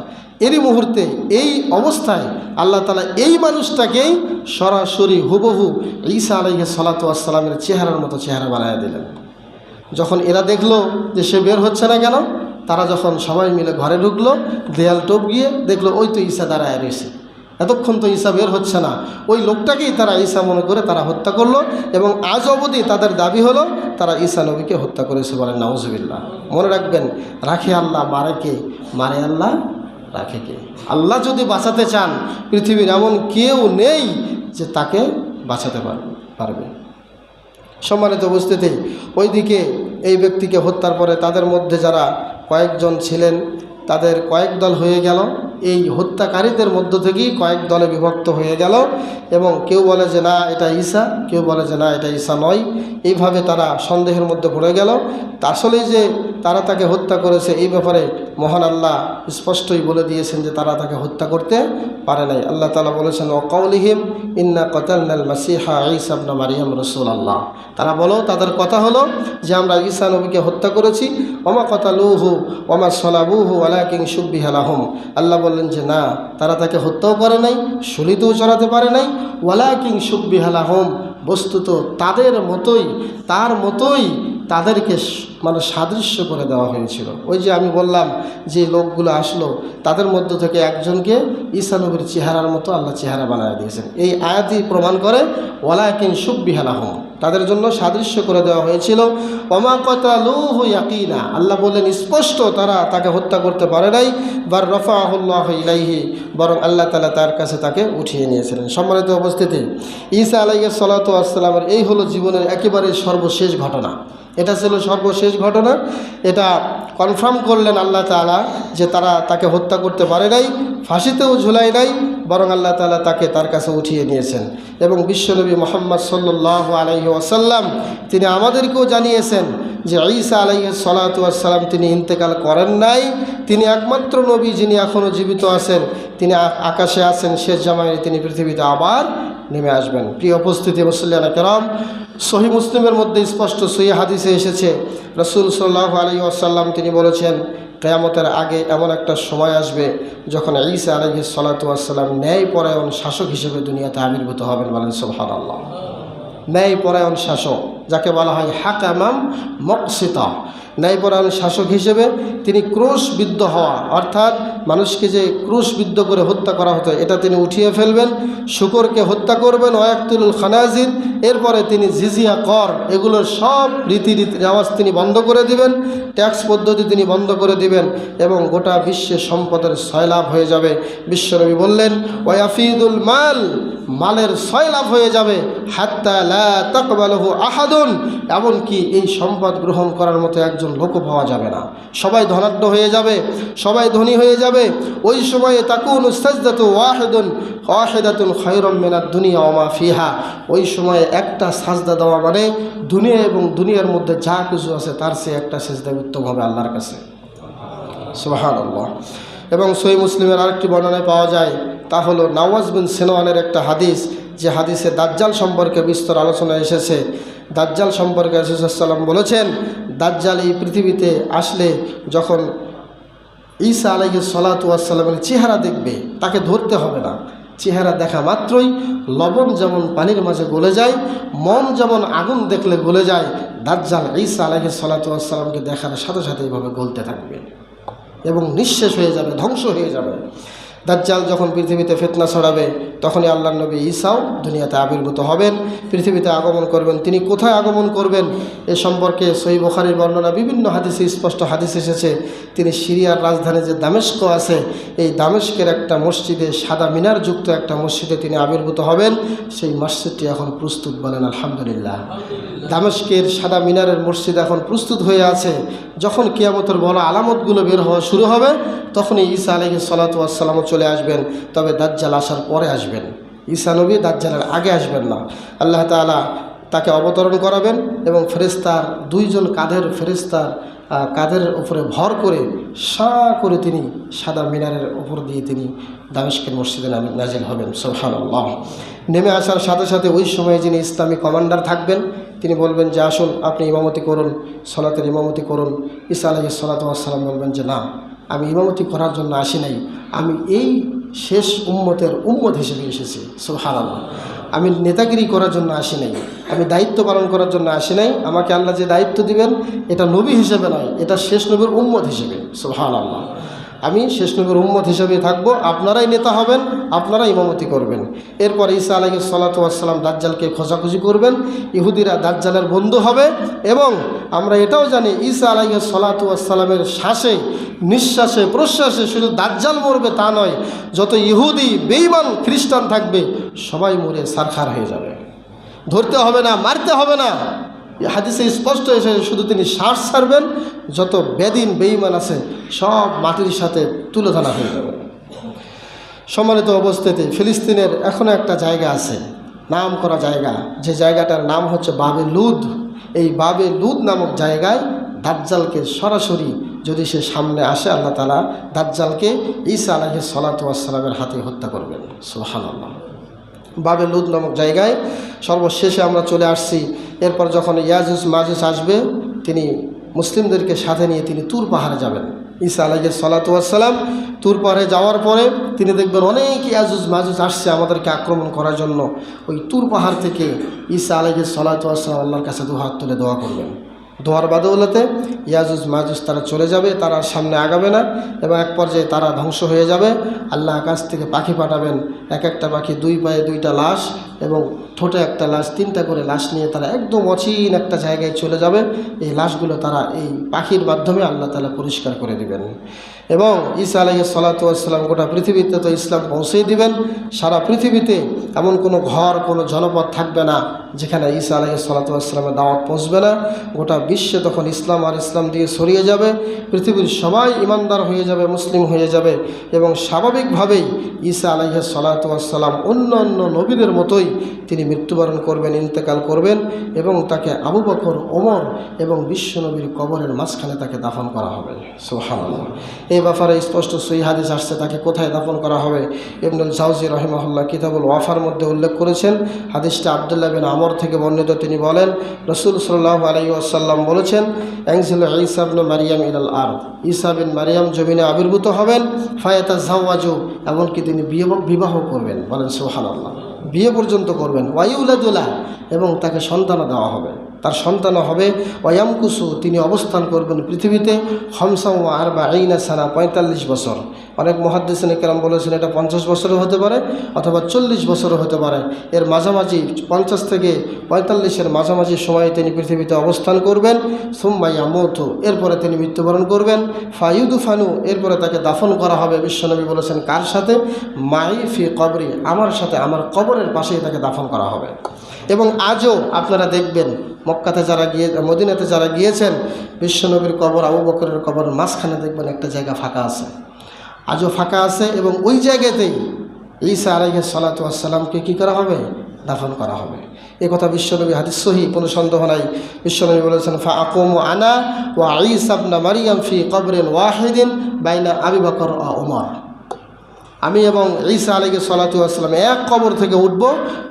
এরই মুহূর্তে এই অবস্থায় আল্লাহ তাআলা এই মানুষটাকেই সরাসরি হুবহু ঈসা আলাইহিস সালাতু ওয়াস সালামের চেহারার মতো চেহারা বানিয়ে দিলেন। যখন এরা দেখলো যে সে বের হচ্ছে না কেন, তারা যখন সবাই মিলে ঘরে ঢুকলো, দেয়াল টোপ গিয়ে দেখলো ওই তো ঈসা দাঁড়ায় রয়েছে, এতক্ষণ তো ঈসা বের হচ্ছে না। ওই লোকটাকেই তারা ঈসা মনে করে তারা হত্যা করলো, এবং আজ অবধি তাদের দাবি হলো তারা ঈসা নবীকে হত্যা করেছে, বলেন নাউজুবিল্লাহ। মনে রাখবেন, রাখে আল্লাহ, মারে কে? মারে আল্লাহ, রাখে কে? আল্লাহ যদি বাঁচাতে চান, পৃথিবীর এমন কেউ নেই যে তাকে বাঁচাতে পারবে। সম্মানিত উপস্থিতি, ওইদিকে এই ব্যক্তিকে হত্যার পরে তাদের মধ্যে যারা কয়েকজন ছিলেন তাদের কয়েক দল হয়ে গেল। এই হত্যাকারীদের মধ্য থেকেই কয়েক দলে বিভক্ত হয়ে গেল, এবং কেউ বলে যে না এটা ঈসা, কেউ বলে যে না এটা ঈসা নয়। এইভাবে তারা সন্দেহের মধ্যে পড়ে গেল। আসলেই যে তারা তাকে হত্যা করেছে এই ব্যাপারে মহান আল্লাহ স্পষ্টই বলে দিয়েছেন যে তারা তাকে হত্যা করতে পারে নাই। আল্লাহ তাআলা বলেছেন ও কাউলিহিম ইন্না কাতালনাল মাসিহা ঈসা ইবনে মারইয়াম রাসূলুল্লাহ। তারা বলো, তাদের কথা হলো যে আমরা ঈসা নবীকে হত্যা করেছি। ওমা কাতালুহু ওমা সালাবুহু ওয়ালাকিন শুববিহা লাহুম। আল্লাহ বললেন যে না, তারা তাকে হত্যাও করে নাই, শরীরেও চড়াতে পারে নাই। ওয়ালাকিন শুববিহা লাহুম, বস্তুত তাদের মতোই, তার মতোই তাদেরকে মানে সাদৃশ্য করে দেওয়া হয়েছিল। ওই যে আমি বললাম যে লোকগুলো আসলো, তাদের মধ্য থেকে একজনকে ঈসা নবীর চেহারার মতো আল্লাহ চেহারা বানিয়ে দিয়েছেন। এই আয়াতই প্রমাণ করে ওয়ালাকিন শুববিহা লাহুম, তাদের জন্য সাদৃশ্য করে দেওয়া হয়েছিল। ওমা কাতালুহু ইয়াকিনা, আল্লাহ বললেন স্পষ্ট তারা তাকে হত্যা করতে পারে নাই। বার রাফাহুল্লাহু ইলাইহি, বরং আল্লাহ তাআলা তার কাছে তাকে উঠিয়ে নিয়েছিলেন। সম্মানিত উপস্থিতি, ঈসা আলাইহিস সালাতু ওয়াস সালামের এই হলো জীবনের একেবারে সর্বশেষ ঘটনা। এটা ছিল সর্বশেষ ঘটনা। এটা কনফার্ম করলেন আল্লাহ তাআলা যে তারা তাকে হত্যা করতে পারে নাই, ফাঁসিতেও ঝুলাই নাই, বরং আল্লাহ তাআলা তাকে তার কাছে উঠিয়ে নিয়েছেন। এবং বিশ্বনবী মুহাম্মদ সাল্লাল্লাহু আলাইহি ওয়াসাল্লাম তিনি আমাদেরকেও জানিয়েছেন যে ঈসা আলাইহিস সালাতু ওয়াস সালাম তিনি ইন্তেকাল করেন নাই। তিনি একমাত্র নবী যিনি এখনও জীবিত আছেন, তিনি আকাশে আছেন, শেষ জামানে তিনি পৃথিবীতে আবার নেমে আসবেন। প্রিয় উপস্থিতি মুসল্লিয়ানা কেরাম, সহিহ মুসলিমের মধ্যে স্পষ্ট সহিহ হাদিসে এসেছে রাসূল সাল্লাল্লাহু আলাইহি ওয়াসাল্লাম তিনি বলেছেন কিয়ামতের আগে এমন একটা সময় আসবে যখন ঈসা আলাইহিস সালাতু ওয়াস সালাম ন্যায়পরায়ণ শাসক হিসেবে দুনিয়াতে আবির্ভূত হবেন। বলেন সুবহানাল্লাহ। ন্যায়পরায়ণ শাসক, যাকে বলা হয় হাকামাম মুকসিতা, ন্যায়পরায়ণ শাসক হিসেবে তিনি ক্রুশবিদ্ধ হওয়া, অর্থাৎ মানুষকে যে ক্রুশবিদ্ধ করে হত্যা করা হতো এটা তিনি উঠিয়ে ফেলবেন, শুকরকে হত্যা করবেন, ওয়াক্তুলুল খানাজির, এরপরে তিনি জিজিয়া কর এগুলোর সব রীতি রেওয়াজ তিনি বন্ধ করে দিবেন, ট্যাক্স পদ্ধতি তিনি বন্ধ করে দিবেন, এবং গোটা বিশ্বে সম্পদের সয়লাভ হয়ে যাবে। বিশ্বনবী বললেন ওয়াফিদুল মাল, মালের সয়লাভ হয়ে যাবে, হাত্তা লা তাকবালহু আহাদুন, এমনকি এই সম্পদ গ্রহণ করার মতো একজন লোকও পাওয়া যাবে না। সবাই ধনাঢ্য হয়ে যাবে, সবাই ধনী হয়ে যাবে। ওই সময়ে তাকুনু সাজদাতু ওয়াহিদাতুন খায়রুম মিনাদ দুনিয়া ওয়া মা ফিহা, ওই সময়ে একটা সাজদা দেওয়া মানে দুনিয়া এবং দুনিয়ার মধ্যে যা কিছু আছে তার চেয়ে একটা সাজদা উত্তম হবে আল্লাহর কাছে। সুবহানাল্লাহ। এবং সহিহ মুসলিমের আরেকটি বর্ণনায় পাওয়া যায়, তা হলো নাওয়াজ বিন সিনওয়ানের একটা হাদিস, যে হাদিসে দাজ্জাল সম্পর্কে বিস্তর আলোচনা এসেছে। দাজ্জাল সম্পর্কে রাসূল সাল্লাল্লাহু আলাইহি ওয়াসাল্লাম বলেছেন, দাজ্জাল এই পৃথিবীতে আসলে যখন ঈসা আলাইহিস সালাতু ওয়াস সালামের চেহারা দেখবে, তাকে ধরতে হবে না, চেহারা দেখা মাত্রই লবণ যেমন পানির মাঝে গলে যায়, মন যেমন আগুন দেখলে গলে যায়, দাজ্জাল ঈসা আলাইহিস সালাতু ওয়াস সালামকে দেখার সাথে সাথে এইভাবে গলতে থাকবে এবং নিঃশেষ হয়ে যাবে, ধ্বংস হয়ে যাবে। দাজ্জাল যখন পৃথিবীতে ফিতনা ছড়াবে, তখনই আল্লাহর নবী ঈসাও দুনিয়াতে আবির্ভূত হবেন, পৃথিবীতে আগমন করবেন। তিনি কোথায় আগমন করবেন এ সম্পর্কে সহিহ বুখারীর বর্ণনা বিভিন্ন হাদিসে স্পষ্ট হাদিস এসেছে। তিনি সিরিয়ার রাজধানী যে দামেস্ক আছে, এই দামেস্কের একটা মসজিদে, সাদা মিনার যুক্ত একটা মসজিদে তিনি আবির্ভূত হবেন। সেই মসজিদটি এখন প্রস্তুত, বলেন আলহামদুলিল্লাহ। দামেস্কের সাদা মিনারের মসজিদ এখন প্রস্তুত হয়ে আছে। যখন কিয়ামতের বড় আলামতগুলো বের হওয়া শুরু হবে তখনই ঈসা আলাইহিস সালাতু ওয়াস সালামও চলে আসবেন, তবে দাজ্জাল আসার পরে আসবেন। ঈসা নবী দাজ্জালের আগে আসবেন না। আল্লাহ তাআলা তাকে অবতরণ করাবেন এবং ফেরেশতার দুইজন ফেরেশতার কাঁধের উপরে ভর করে করে তিনি সাদা মিনারের উপর দিয়ে তিনি দামেস্কের মসজিদে নাজিল হবেন। সুবহানাল্লাহ। নেমে আসার সাথে সাথে ওই সময়ে যিনি ইসলামী কমান্ডার থাকবেন তিনি বলবেন যে আসুন আপনি ইমামতি করুন, সালাতের ইমামতি করুন। ঈসা আলাইহিস সালাতু ওয়াস সালাম বলবেন যে না, আমি ইমামতি করার জন্য আসি নাই, আমি এই শেষ উম্মত হিসেবে এসেছি। সুবহানাল্লাহ। আমি নেতাগিরি করার জন্য আসি নাই, আমি দায়িত্ব পালন করার জন্য আসি নাই। আমাকে আল্লাহ যে দায়িত্ব দিবেন এটা নবী হিসেবে নয়, এটা শেষ নবীর উম্মত হিসেবে। সুবহানাল্লাহ। আমি শেষ নবীর উম্মত হিসেবে থাকবো, আপনারাই নেতা হবেন, আপনারাই ইমামতি করবেন। এরপর ঈসা আলাইহিস সালাতু ওয়াস সালাম দাজ্জালকে খোঁজাখুঁজি করবেন, ইহুদিরা দাজ্জালের বন্ধু হবে। এবং আমরা এটাও জানি ঈসা আলাইহিস সালাতু ওয়াস সালামের শ্বাসে নিঃশ্বাসে প্রশ্বাসে শুধু দাজ্জাল মরবে তা নয়, যত ইহুদি বেঈমান খ্রিস্টান থাকবে সবাই মরে সারখার হয়ে যাবে। ধরতে হবে না, মারতে হবে না, হাদিসে স্পষ্ট এসেছে শুধু তিনি শ্বাস ছাড়বেন, যত বেদিন বেঈমান আছে সব মাটির সাথে তুলে ধরা হয়ে যাবে। সম্মানিত অবস্থাতে ফিলিস্তিনের এখনও একটা জায়গা আছে, নাম করা জায়গা, যে জায়গাটার নাম হচ্ছে বাবে লুদ। এই বাবে লুদ নামক জায়গায় দাজ্জালকে সরাসরি যদি সে সামনে আসে, আল্লাহ তাআলা দাজ্জালকে ঈসা আলাইহিস সালাতু ওয়াস সালামের হাতে হত্যা করবেন। সুবহানাল্লাহ। বাবে লুদ নামক জায়গায় সর্বশেষে আমরা চলে আসছি। এরপর যখন ইয়াজুজ মাজুজ আসবে, তিনি মুসলিমদেরকে সাথে নিয়ে তিনি তুর পাহাড়ে যাবেন। ঈসা আলাইহিস সালাতু ওয়াস সালাম তুর পাহাড়ে যাওয়ার পরে তিনি দেখবেন অনেক ইয়াজুজ মাজুজ আসছে আমাদেরকে আক্রমণ করার জন্য। ওই তুর পাহাড় থেকে ঈসা আলাইহিস সালাতু ওয়াস সালাম আল্লাহর কাছে দুহাত তুলে দোয়া করবেন। দোয়ার বাদৌলতে ইয়াজুজ মাজুজ তারা চলে যাবে, তারা সামনে আগাবে না এবং এক পর্যায়ে তারা ধ্বংস হয়ে যাবে। আল্লাহ আকাশ থেকে পাখি পাঠাবেন, এক একটা পাখি দুই পায়ে দুইটা লাশ এবং ঠোঁটে একটা লাশ, তিনটা করে লাশ নিয়ে তারা একদম অচিন একটা জায়গায় চলে যাবে। এই লাশগুলো তারা এই পাখির মাধ্যমে আল্লাহ তাআলা পরিষ্কার করে দিবেন এবং ঈসা আলাইহিস সালাতু ওয়াস সালাম গোটা পৃথিবীতে তো ইসলাম পৌঁছে দিবেন। সারা পৃথিবীতে এমন কোনো ঘর, কোনো জনপদ থাকবে না যেখানে ঈসা আলাইহিস সালাতু ওয়াস সালামের দাওয়াত পৌঁছবে না। গোটা বিশ্বে তখন ইসলাম আর ইসলাম দিয়ে ছড়িয়ে যাবে, পৃথিবীর সবাই ইমানদার হয়ে যাবে, মুসলিম হয়ে যাবে এবং স্বাভাবিকভাবেই ঈসা আলাইহিস সালাতু ওয়াস সালাম অন্য নবীদের মতোই তিনি মৃত্যুবরণ করবেন, ইন্তেকাল করবেন এবং তাকে আবু বকর, ওমর এবং বিশ্বনবীর কবরের মাঝখানে তাকে দাফন করা হবে। সুবহানাল্লাহ। এই ব্যাপারে স্পষ্ট সহিহ হাদিস আসছে তাকে কোথায় দাফন করা হবে। ইবনুল জাওজি রাহিমাহুল্লাহ কিতাবুল ওয়াফার মধ্যে উল্লেখ করেছেন। হাদিসটা আব্দুল্লাহ বিন আমর থেকে বর্ণিত। তিনি বলেন রাসূল সাল্লাল্লাহু আলাইহি ওয়াসাল্লাম বলেছেন, ইয়ানজিলু ঈসা ইবনে মারইয়াম ইলাল আরদ, ঈসা বিন মারইয়াম জমিনে আবির্ভূত হবেন, ফায়াতাযাওয়াজু, এমনকি তিনি বিবাহ করবেন। বলেন সুবহানাল্লাহ। বিয়ে পর্যন্ত করবেন। ওয়াইউলাদুলা, এবং তাকে সন্তানও দেওয়া হবে, তার সন্তানও হবে। ওয়ায়ামকুসু, তিনি অবস্থান করবেন পৃথিবীতে 45 সানা, 45 বছর। অনেক মুহাদ্দিসিন কেরাম বলেছেন এটা 50 বছরও হতে পারে অথবা 40 বছরও হতে পারে। এর মাঝামাঝি 50 থেকে 45-এর মাঝামাঝি সময়ে তিনি পৃথিবীতে অবস্থান করবেন। সুম্মা ইয়ামুতু, এরপরে তিনি মৃত্যুবরণ করবেন। ফায়ুদফানু, এরপরে তাকে দাফন করা হবে। বিশ্বনবী বলেছেন কার সাথে? মাই ফি কবরি, আমার সাথে, আমার কবরের পাশেই তাকে দাফন করা হবে। এবং আজও আপনারা দেখবেন মক্কাতে যারা মদিনাতে যারা গিয়েছেন, বিশ্বনবীর কবর, আবু বকরের কবরের মাঝখানে দেখবেন একটা জায়গা ফাঁকা আছে, আজও ফাঁকা আছে এবং ওই জায়গাতেই ঈসা আলাইহিস সালাতু ওয়াস সালামকে কী করা হবে? দাফন করা হবে। এ কথা বিশ্বনবী, হাদিস সহিহ, কোনো সন্দেহ নাই। বিশ্বনবী বলেছেন ফাআকুমু আনা ওয়া ঈসা ইবনে মারইয়াম ফি কবরিন ওয়াহিদিন বাইনা আবি বকর ওয়া ওমর, আমি এবং ঈসা আলাইহিস সালাতু ওয়াস সালাম এক কবর থেকে উঠব,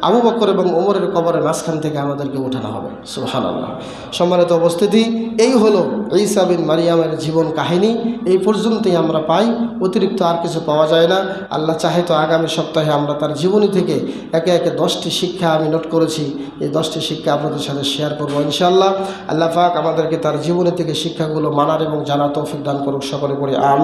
আবু বকর এবং ওমরের কবরের মাঝখান থেকে আমাদেরকে উঠানো হবে। সুবহানাল্লাহ। সম্মানিত উপস্থিতি, এই হলো ঈসা বিন মারইয়ামের জীবন কাহিনী। এই পর্যন্তই আমরা পাই, অতিরিক্ত আর কিছু পাওয়া যায় না। আল্লাহ চাহে তো আগামী সপ্তাহে আমরা তার জীবনী থেকে একে একে 10টি শিক্ষা আমি নোট করেছি, এই 10টি শিক্ষা আপনাদের সাথে শেয়ার করবো ইনশাআল্লাহ। আল্লাহ পাক আমাদেরকে তার জীবনী থেকে শিক্ষাগুলো মানার এবং জানার তৌফিক দান করুক। সকলে পড়ি আমিন।